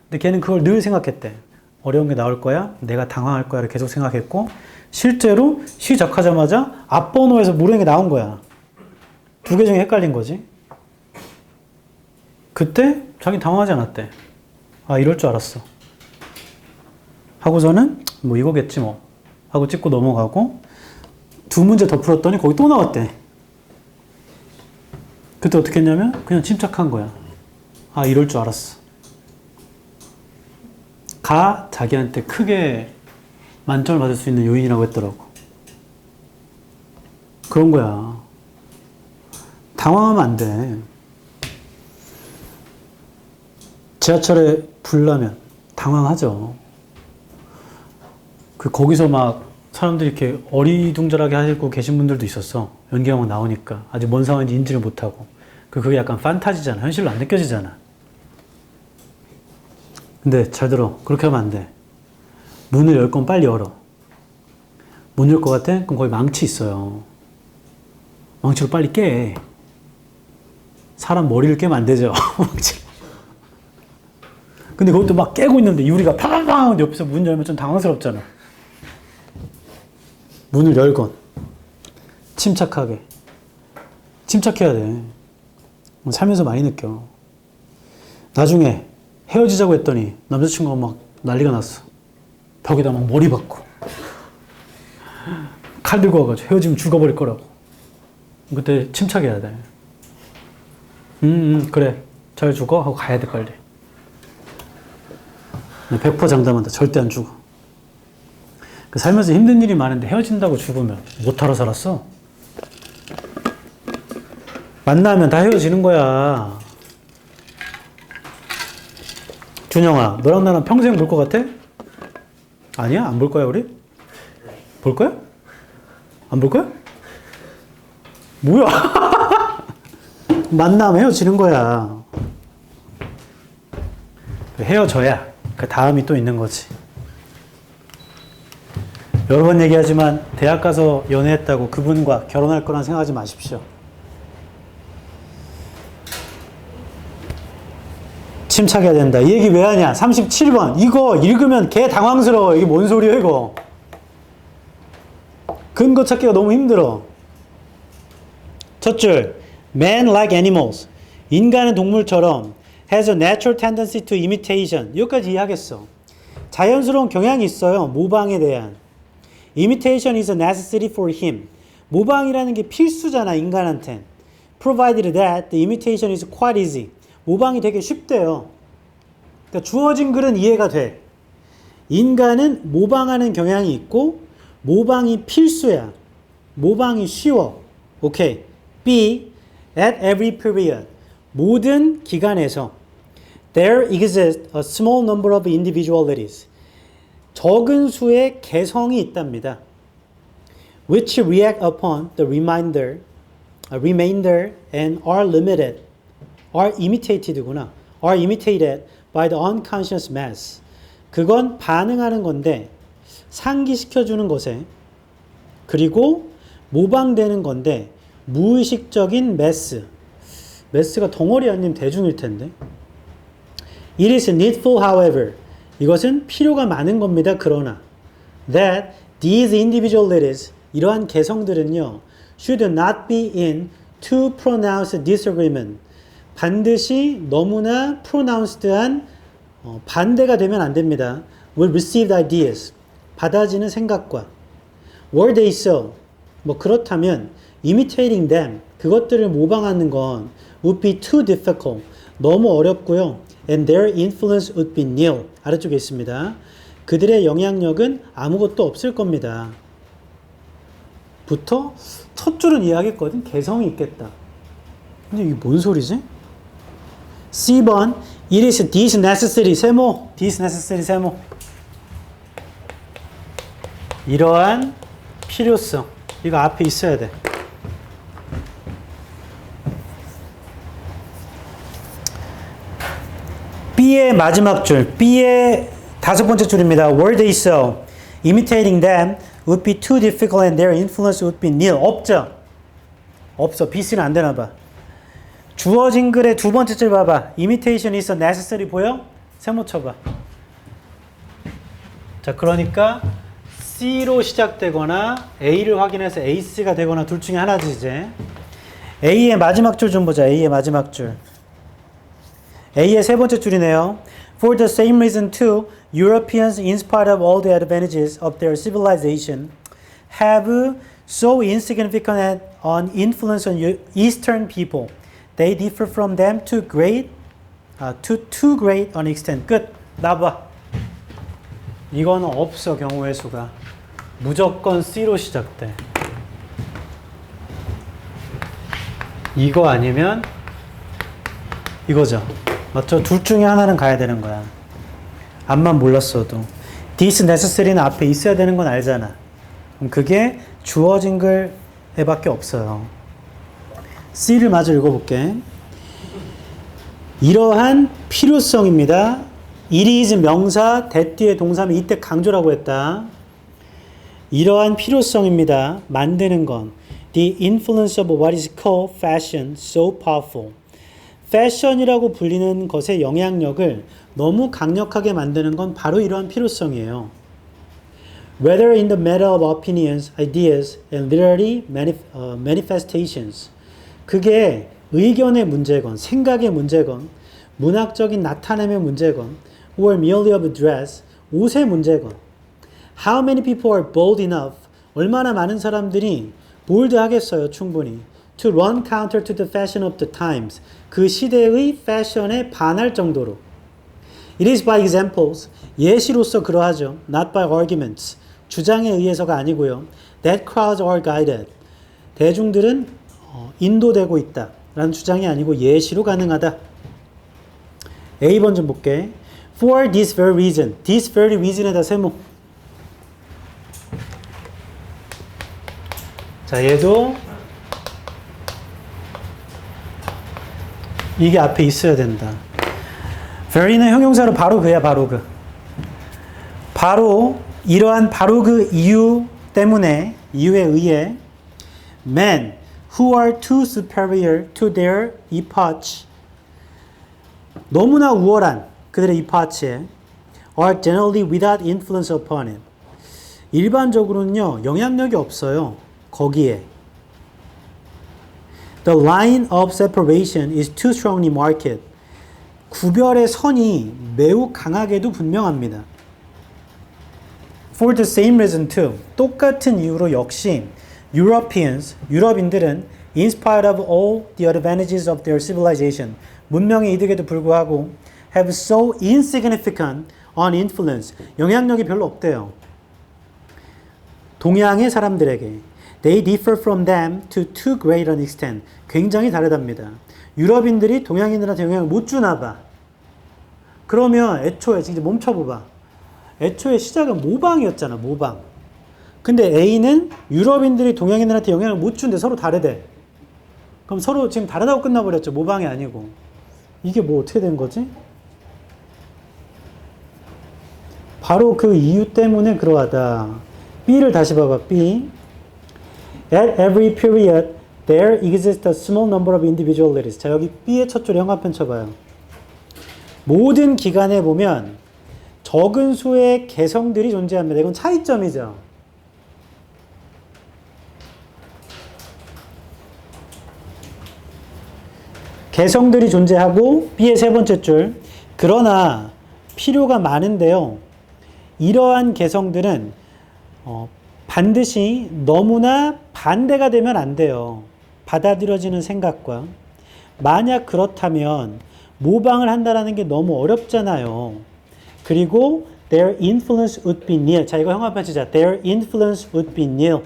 근데 걔는 그걸 늘 생각했대. 어려운 게 나올 거야? 내가 당황할 거야? 를 계속 생각했고 실제로 시작하자마자 앞번호에서 모르는 게 나온 거야. 두 개 중에 헷갈린 거지. 그때 자기 당황하지 않았대. 이럴 줄 알았어. 하고서는 뭐 이거겠지 뭐 하고 찍고 넘어가고 두 문제 더 풀었더니 거기 또 나왔대. 그때 어떻게 했냐면 그냥 침착한 거야. 이럴 줄 알았어. 가 자기한테 크게 만점을 받을 수 있는 요인이라고 했더라고. 그런 거야. 당황하면 안 돼. 지하철에 불 나면 당황하죠. 거기서 막 사람들이 이렇게 어리둥절하게 하고 계신 분들도 있었어. 연기가 막 나오니까. 아직 뭔 상황인지 인지를 못하고. 그게 약간 판타지잖아. 현실로 안 느껴지잖아. 근데 잘 들어. 그렇게 하면 안 돼. 문을 열 건 빨리 열어. 못 열 것 같아? 그럼 거기 망치 있어요. 망치로 빨리 깨. 사람 머리를 깨면 안 되죠. 망치. 근데 그것도 막 깨고 있는데 유리가 팡팡 옆에서 문 열면 좀 당황스럽잖아. 문을 열건 침착하게. 침착해야 돼. 살면서 많이 느껴. 나중에 헤어지자고 했더니 남자친구가 막 난리가 났어. 벽에다 막 머리 박고 칼 들고 와가지고 헤어지면 죽어버릴 거라고. 그때 침착해야 돼. 그래 잘 죽어 하고 가야 돼 빨리. 100% 장담한다. 절대 안 죽어. 살면서 힘든 일이 많은데 헤어진다고 죽으면 못하러 살았어? 만나면 다 헤어지는 거야. 준영아, 너랑 나랑 평생 볼 것 같아? 아니야? 안 볼 거야, 우리? 볼 거야? 안 볼 거야? 뭐야? 만나면 헤어지는 거야. 헤어져야 그 다음이 또 있는 거지. 여러 번 얘기하지만 대학 가서 연애했다고 그분과 결혼할 거란 생각하지 마십시오. 침착해야 된다. 이 얘기 왜 하냐? 37번. 이거 읽으면 개 당황스러워. 이게 뭔 소리야, 이거? 근거 찾기가 너무 힘들어. 첫 줄. Men like animals. 인간은 동물처럼 has a natural tendency to imitation. 여기까지 이해하겠어. 자연스러운 경향이 있어요. 모방에 대한. Imitation is a necessity for him. 모방이라는 게 필수잖아, 인간한텐. Provided that the imitation is quite easy. 모방이 되게 쉽대요. 그러니까 주어진 글은 이해가 돼. 인간은 모방하는 경향이 있고 모방이 필수야. 모방이 쉬워. 오케이. B. At every period. 모든 기간에서 there exists a small number of individualities. 적은 수의 개성이 있답니다. Which react upon the remainder and are limited, are imitated구나. are imitated by the unconscious mass. 그건 반응하는 건데 상기시켜주는 것에 그리고 모방되는 건데 무의식적인 매스가 덩어리 아닌 대중일 텐데. It is needful, however. 이것은 필요가 많은 겁니다. 그러나 that these individualities 이러한 개성들은요 should not be in too pronounced disagreement. 반드시 너무나 pronounced한 반대가 되면 안 됩니다. With received ideas. 받아지는 생각과 were they so. 뭐 그렇다면 imitating them. 그것들을 모방하는 건 would be too difficult. 너무 어렵고요. And their influence would be nil. 아래쪽에 있습니다. 그들의 영향력은 아무것도 없을 겁니다. 부터 첫 줄은 이해하겠거든. 개성이 있겠다. 근데 이게 뭔 소리지? C번 It is disnecessary. 세모. disnecessary 세모. 이러한 필요성. 이거 앞에 있어야 돼. B의 마지막 줄, B의 다섯 번째 줄입니다. Were they so? Imitating them would be too difficult and their influence would be nil. 없죠? 없어. BC는 안 되나 봐. 주어진 글의 두 번째 줄 봐봐. Imitation is necessary 보여? 세모 쳐봐. 자, 그러니까 C로 시작되거나 A를 확인해서 AC가 되거나 둘 중에 하나지 이제. A의 마지막 줄 좀 보자. A의 마지막 줄. A의 세 번째 줄이네요. For the same reason too, Europeans, in spite of all the advantages of their civilization, have so insignificant an influence on Eastern people. They differ from them to too great an extent. 끝. 나봐. 이거는 없어, 경우의 수가. 무조건 C로 시작돼. 이거 아니면 이거죠. 맞죠? 둘 중에 하나는 가야 되는 거야. 앞만 몰랐어도. This necessary는 앞에 있어야 되는 건 알잖아. 그럼 그게 주어진 글에 밖에 없어요. C를 마저 읽어볼게. 이러한 필요성입니다. It is 명사, that 뒤에 동사면 이때 강조라고 했다. 이러한 필요성입니다. 만드는 건. The influence of what is called fashion so powerful. 패션이라고 불리는 것의 영향력을 너무 강력하게 만드는 건 바로 이러한 필요성이에요. Whether in the matter of opinions, ideas, and literary manifestations. 그게 의견의 문제건, 생각의 문제건, 문학적인 나타남의 문제건, or merely of dress, 옷의 문제건. How many people are bold enough? 얼마나 많은 사람들이 볼드하겠어요, 충분히. To run counter to the fashion of the times. 그 시대의 패션에 반할 정도로. It is by examples. 예시로서 그러하죠. Not by arguments. 주장에 의해서가 아니고요. That crowds are guided. 대중들은 인도되고 있다. 라는 주장이 아니고 예시로 가능하다. A번 좀 볼게. For this very reason. This very reason에다 세모. 자, 얘도 이게 앞에 있어야 된다. very는 형용사로 바로 그야, 바로 그. 바로 이러한 바로 그 이유 때문에, 이유에 의해 men who are too superior to their epoch, 너무나 우월한 그들의 epoch에 are generally without influence upon it. 일반적으로는요, 영향력이 없어요. 거기에. The line of separation is too strongly marked. 구별의 선이 매우 강하게도 분명합니다. For the same reason too. 똑같은 이유로 역시 Europeans, 유럽인들은 in spite of all the advantages of their civilization, 문명의 이득에도 불구하고 have so insignificant an influence, 영향력이 별로 없대요. 동양의 사람들에게 they differ from them to too great an extent. 굉장히 다르답니다. 유럽인들이 동양인들한테 영향을 못 주나 봐. 그러면 애초에 진짜 멈춰봐봐. 애초에 시작은 모방이었잖아, 모방. 근데 A는 유럽인들이 동양인들한테 영향을 못 주는데 서로 다르대. 그럼 서로 지금 다르다고 끝나버렸죠. 모방이 아니고. 이게 뭐 어떻게 된 거지? 바로 그 이유 때문에 그러하다. B를 다시 봐봐. B. At every period, there exists a small number of individualities. 자, 여기 B의 첫 줄 형광펜 쳐봐요. 모든 기간에 보면 적은 수의 개성들이 존재합니다. 이건 차이점이죠. 개성들이 존재하고 B의 세 번째 줄. 그러나 필요가 많은데요. 이러한 개성들은 반드시 너무나 반대가 되면 안 돼요. 받아들여지는 생각과. 만약 그렇다면 모방을 한다는 게 너무 어렵잖아요. 그리고 their influence would be nil. 자, 이거 형광펜 치자. Their influence would be nil.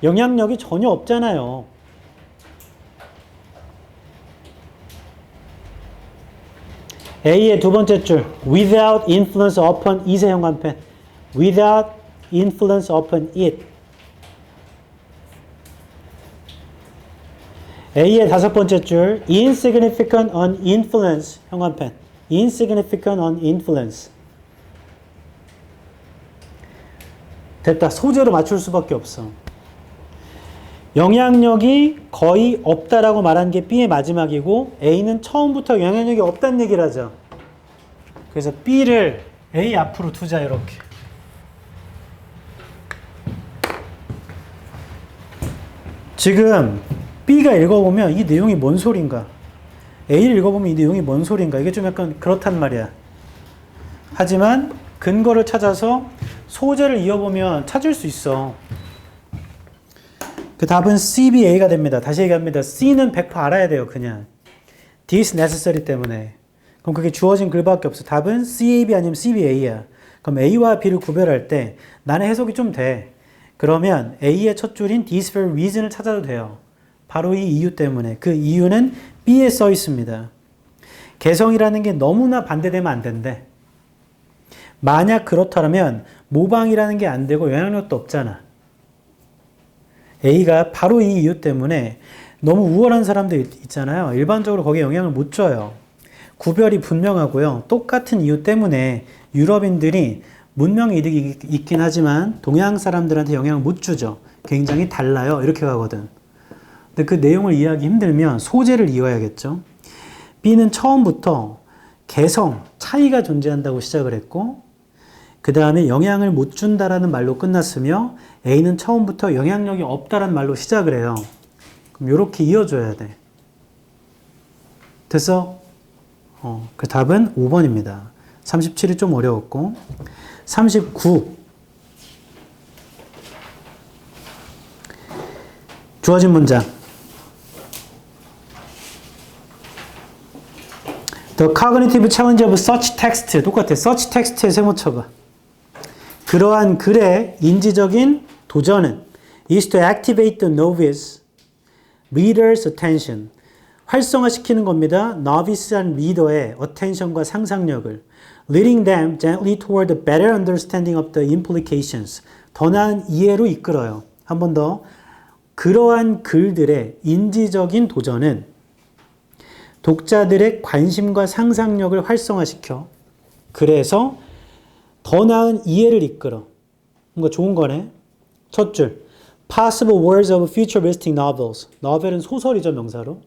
영향력이 전혀 없잖아요. A의 두 번째 줄. without influence upon it의 형광펜. without influence upon it. A의 다섯 번째 줄. insignificant on influence. 형광펜. insignificant on influence. 됐다. 소재로 맞출 수밖에 없어. 영향력이 거의 없다라고 말한 게 B의 마지막이고 A는 처음부터 영향력이 없다는 얘기를 하죠. 그래서 B를 A 앞으로 두자 이렇게. 지금 B가 읽어보면 이 내용이 뭔 소린가? A를 읽어보면 이 내용이 뭔 소린가? 이게 좀 약간 그렇단 말이야. 하지만 근거를 찾아서 소재를 이어보면 찾을 수 있어. 그 답은 CBA가 됩니다. 다시 얘기합니다. C는 100% 알아야 돼요. 그냥. This necessary 때문에. 그럼 그게 주어진 글밖에 없어. 답은 CAB 아니면 CBA야. 그럼 A와 B를 구별할 때 나는 해석이 좀 돼. 그러면 A의 첫 줄인 this for reason을 찾아도 돼요. 바로 이 이유 때문에. 그 이유는 B에 써 있습니다. 개성이라는 게 너무나 반대되면 안 된대. 만약 그렇다면 모방이라는 게 안 되고 영향력도 없잖아. A가 바로 이 이유 때문에 너무 우월한 사람들 있잖아요. 일반적으로 거기에 영향을 못 줘요. 구별이 분명하고요. 똑같은 이유 때문에 유럽인들이 문명의 이득이 있긴 하지만 동양 사람들한테 영향을 못 주죠. 굉장히 달라요. 이렇게 가거든. 근데 그 내용을 이해하기 힘들면 소재를 이어야겠죠. B는 처음부터 개성, 차이가 존재한다고 시작을 했고 그 다음에 영향을 못 준다라는 말로 끝났으며 A는 처음부터 영향력이 없다라는 말로 시작을 해요. 그럼 이렇게 이어줘야 돼. 됐어? 그 답은 5번입니다. 37이 좀 어려웠고 39 주어진 문장 The cognitive challenge of such text 똑같아. such text에 세모 쳐봐. 그러한 글의 인지적인 도전은 is to activate the novice reader's attention. 활성화시키는 겁니다. novice한 리더의 attention과 상상력을 leading them gently toward a better understanding of the implications. 더 나은 이해로 이끌어요. 한 번 더. 그러한 글들의 인지적인 도전은 독자들의 관심과 상상력을 활성화시켜 그래서 더 나은 이해를 이끌어. 뭔가 좋은 거네. 첫 줄. Possible words of futuristic novels. novel은 소설이죠, 명사로.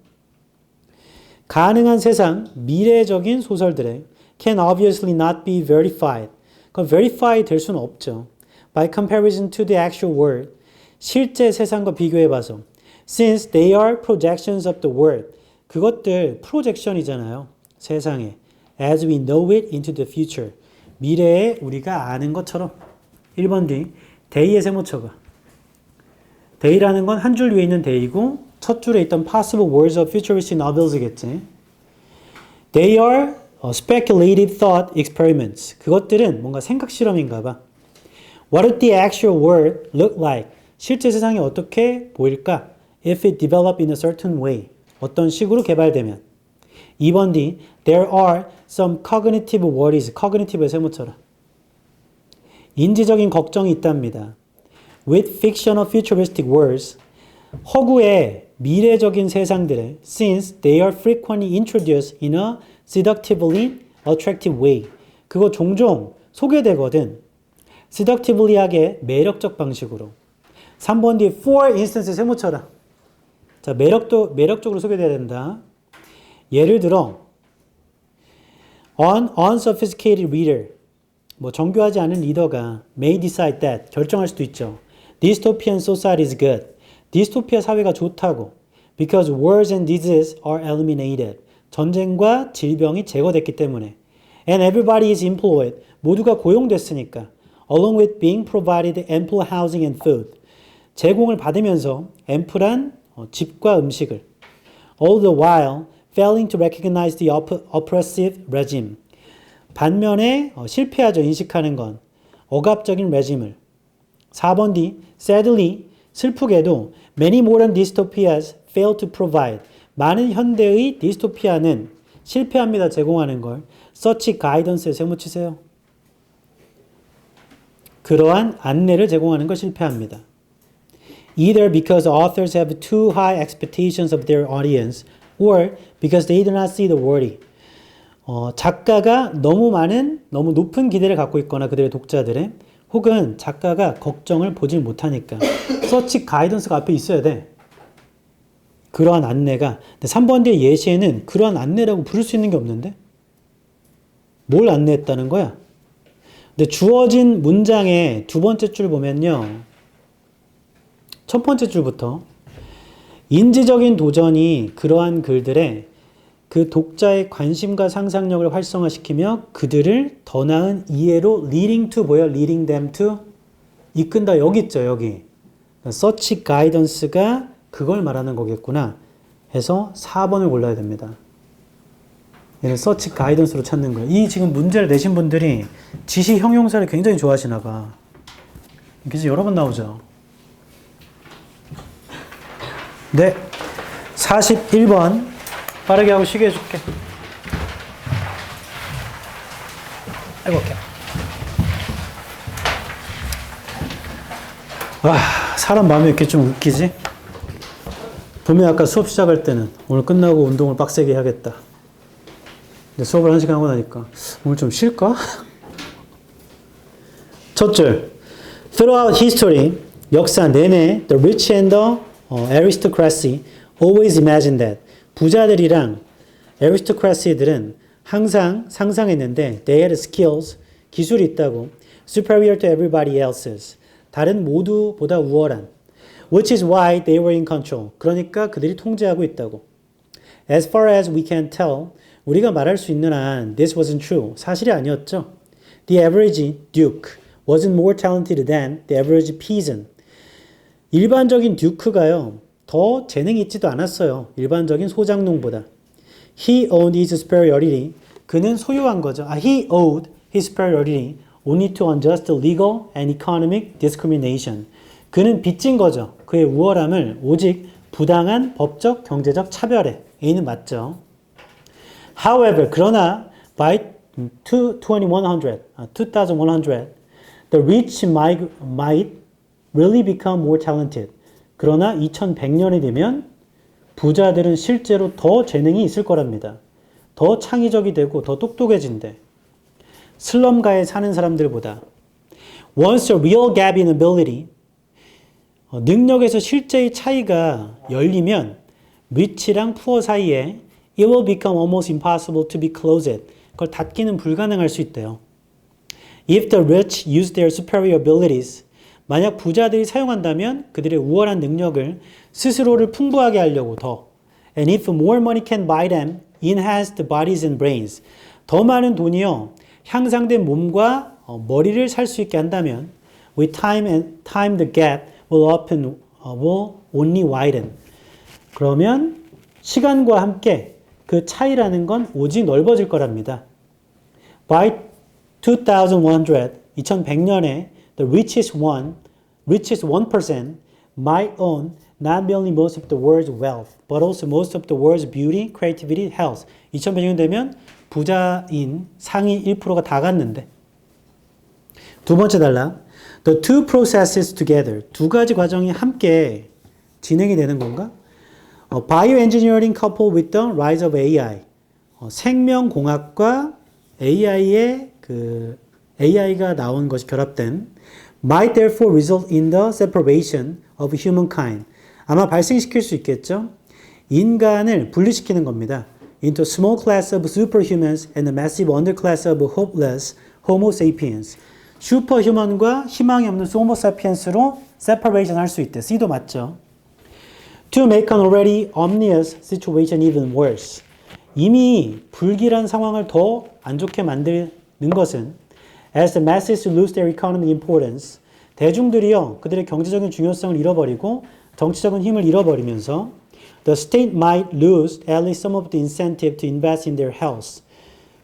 가능한 세상, 미래적인 소설들에 can obviously not be verified. 그럼 verify 될 수는 없죠. By comparison to the actual world. 실제 세상과 비교해봐서. Since they are projections of the world. 그것들 프로젝션이잖아요. 세상에. As we know it into the future. 미래에 우리가 아는 것처럼. 1번 D. day의 세모쳐가. day라는 건 한 줄 위에 있는 day이고 첫 줄에 있던 possible words of futuristic novels겠지. They are speculative thought experiments. 그것들은 뭔가 생각 실험인가 봐. What would the actual world look like? 실제 세상이 어떻게 보일까? If it developed in a certain way. 어떤 식으로 개발되면. 2번 D. There are some cognitive worries. cognitive의 세모쳐라. 인지적인 걱정이 있답니다. With fictional futuristic words. 허구의 미래적인 세상들에 since they are frequently introduced in a seductively attractive way. 그거 종종 소개되거든. seductivelly하게 매력적 방식으로. 3번 뒤에 for instance 세모쳐라. 자, 매력적으로 소개돼야 된다. 예를 들어 an unsophisticated reader. 뭐 정교하지 않은 리더가 may decide that. 결정할 수도 있죠. Dystopian society is good. 디스토피아 사회가 좋다고. Because wars and diseases are eliminated. 전쟁과 질병이 제거됐기 때문에. And everybody is employed. 모두가 고용됐으니까. Along with being provided ample housing and food. 제공을 받으면서 ample한 집과 음식을. All the while failing to recognize the oppressive regime. 반면에 실패하죠. 인식하는 건. 억압적인 레짐을. 4번 D. Sadly, 슬프게도 many modern dystopias fail to provide. 많은 현대의 디스토피아는 실패합니다. 제공하는 걸. Such guidance에 세모치세요. 그러한 안내를 제공하는 걸 실패합니다. Either because authors have too high expectations of their audience or because they do not see the worthy. 작가가 너무 높은 기대를 갖고 있거나 그들의 독자들의 혹은 작가가 걱정을 보질 못하니까 서치 가이던스가 앞에 있어야 돼. 그러한 안내가. 근데 3번 뒤에 예시에는 그러한 안내라고 부를 수 있는 게 없는데? 뭘 안내했다는 거야? 근데 주어진 문장의 두 번째 줄 보면요. 첫 번째 줄부터 인지적인 도전이 그러한 글들에 그 독자의 관심과 상상력을 활성화시키며 그들을 더 나은 이해로 leading to 뭐야? leading them to 이끈다. 여기 있죠. 여기. search guidance가 그걸 말하는 거겠구나 해서 4번을 골라야 됩니다. 얘는 search guidance로 찾는 거예요. 이 지금 문제를 내신 분들이 지시 형용사를 굉장히 좋아하시나 봐. 그래서 여러 번 나오죠. 네. 41번. 빠르게 하고 쉬게 해줄게. 아이고, 오케이. 와, 사람 마음이 이렇게 좀 웃기지? 분명히 아까 수업 시작할 때는 오늘 끝나고 운동을 빡세게 해야겠다. 근데 수업을 1시간 하고 나니까 오늘 좀 쉴까? 첫 줄. Throughout history, 역사 내내 the rich and the aristocracy always imagined that 부자들이랑 aristocracy들은 항상 상상했는데 they had skills, 기술이 있다고 superior to everybody else's 다른 모두보다 우월한 which is why they were in control 그러니까 그들이 통제하고 있다고 as far as we can tell 우리가 말할 수 있는 한 this wasn't true 사실이 아니었죠. The average duke wasn't more talented than the average peasant 일반적인 듀크가요 더 재능이 있지도 않았어요. 일반적인 소장농보다. He owned his superiority. 그는 소유한 거죠. He owed his superiority only to unjust legal and economic discrimination. 그는 빚진 거죠. 그의 우월함을 오직 부당한 법적, 경제적 차별에. A는 맞죠. However, 그러나 by 2100, the rich might really become more talented. 그러나 2100년이 되면 부자들은 실제로 더 재능이 있을 거랍니다. 더 창의적이 되고 더 똑똑해진대. 슬럼가에 사는 사람들보다. Once a real gap in ability, 능력에서 실제의 차이가 열리면 rich랑 poor 사이에 it will become almost impossible to be closed. 그걸 닫기는 불가능할 수 있대요. If the rich use their superior abilities, 만약 부자들이 사용한다면 그들의 우월한 능력을 스스로를 풍부하게 하려고 더 And if more money can buy them enhanced bodies and brains 더 많은 돈이요 향상된 몸과 머리를 살 수 있게 한다면 with time the gap will only widen. 그러면 시간과 함께 그 차이라는 건 오직 넓어질 거랍니다. By 2100년에 the richest 1% might own not merely most of the world's wealth, but also most of the world's beauty, creativity, health. 2100년 되면 부자인 상위 1%가 다 갔는데. 두 번째 단락. The two processes together. 두 가지 과정이 함께 진행이 되는 건가? Bioengineering coupled with the rise of AI. 생명공학과 AI가 나온 것이 결합된 might therefore result in the separation of humankind. 아마 발생시킬 수 있겠죠. 인간을 분리시키는 겁니다. Into small class of superhumans and a massive underclass of hopeless Homo sapiens. 슈퍼휴먼과 희망이 없는 호모 사피엔스로 separation 할 수 있대. C도 맞죠. To make an already ominous situation even worse. 이미 불길한 상황을 더 안 좋게 만드는 것은 as the masses lose their economic importance. 대중들이요, 그들의 경제적인 중요성을 잃어버리고 정치적인 힘을 잃어버리면서 the state might lose at least some of the incentive to invest in their health.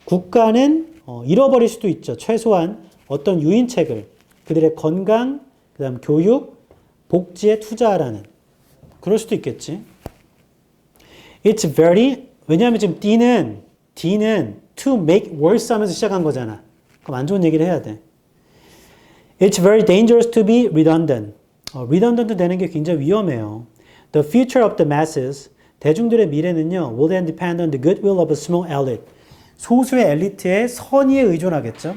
국가는 잃어버릴 수도 있죠. 최소한 어떤 유인책을 그들의 건강, 그다음 교육, 복지에 투자하라는 그럴 수도 있겠지. It's very 왜냐하면 지금 D는 to make worse 하면서 시작한 거잖아. 그럼 안 좋은 얘기를 해야 돼. It's very dangerous to be redundant. redundant 되는 게 굉장히 위험해요. The future of the masses, 대중들의 미래는요, will then depend on the goodwill of a small elite. 소수의 엘리트의 선의에 의존하겠죠.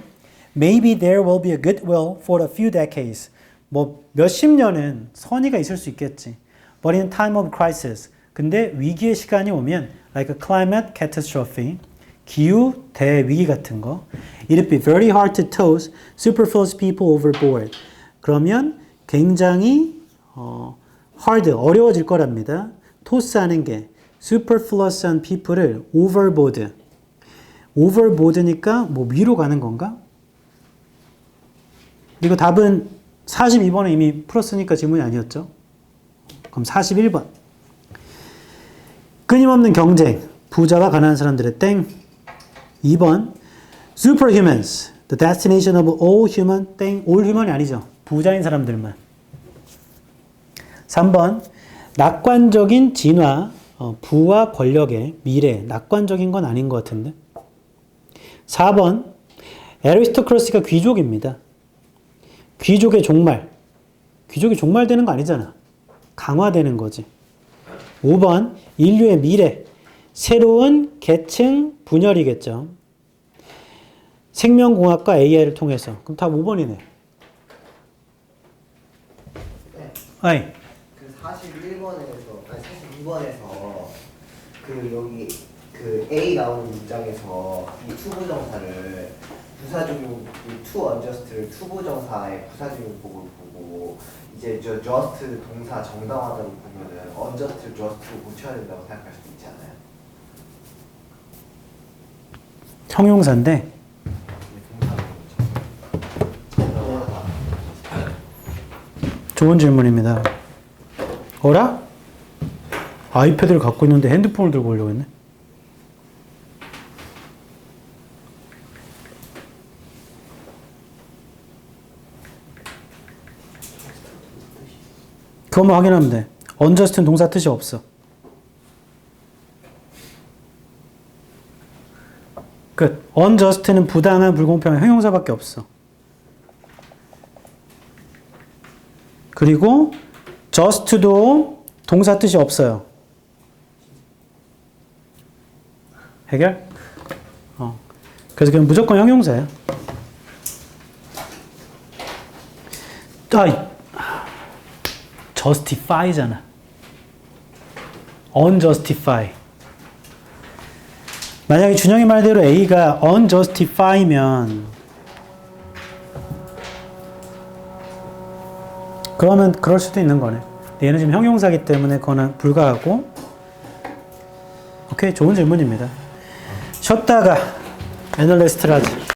Maybe there will be a goodwill for a few decades. 뭐 몇십 년은 선의가 있을 수 있겠지. But in time of crisis, 근데 위기의 시간이 오면 like a climate catastrophe, 기후 대위기 같은 거, it'd be very hard to toss superfluous people overboard. 그러면 굉장히 hard, 어려워질 거랍니다. 토스하는 게 superfluous한 people을 overboard. overboard니까 뭐 위로 가는 건가? 이거 답은 42번에 이미 풀었으니까 질문이 아니었죠? 그럼 41번. 끊임없는 경쟁. 부자와 가난한 사람들의 땡. 2번. Superhumans. The destination of all human. 땡. all human이 아니죠. 부자인 사람들만. 3번. 낙관적인 진화. 부와 권력의 미래. 낙관적인 건 아닌 것 같은데. 4번. Aristocracy가 귀족입니다. 귀족의 종말. 귀족이 종말되는 거 아니잖아. 강화되는 거지. 5번. 인류의 미래. 새로운 계층 분열이겠죠. 생명공학과 AI를 통해서. 그럼 다 5번이네. 네. 아이. 그 41번에서 아니 42번에서 그 여기 그 A 나오는 문장에서 이 투부정사를 부사적용 이 to unjust를 투부정사의 부사적용법을 보고 이제 저 just 동사 정당화자로 보면은 unjust를 just로 고쳐야 된다고 생각할 수도 있지 않아요? 형용사인데 좋은 질문입니다. 어라? 아이패드를 갖고 있는데 핸드폰을 들고 오려고 했네. 그것만 확인하면 돼. unjust는 동사 뜻이 없어. 끝. unjust는 부당한, 불공평한 형용사밖에 없어. 그리고 just도 동사 뜻이 없어요. 해결? 그래서 그냥 무조건 형용사예요. justify잖아. unjustify. 만약에 준영이 말대로 A가 unjustify면 그러면 그럴 수도 있는 거네. 얘는 지금 형용사기 때문에 그거는 불가하고. 오케이, 좋은 질문입니다. 쉬었다가 애널리스트를 하자.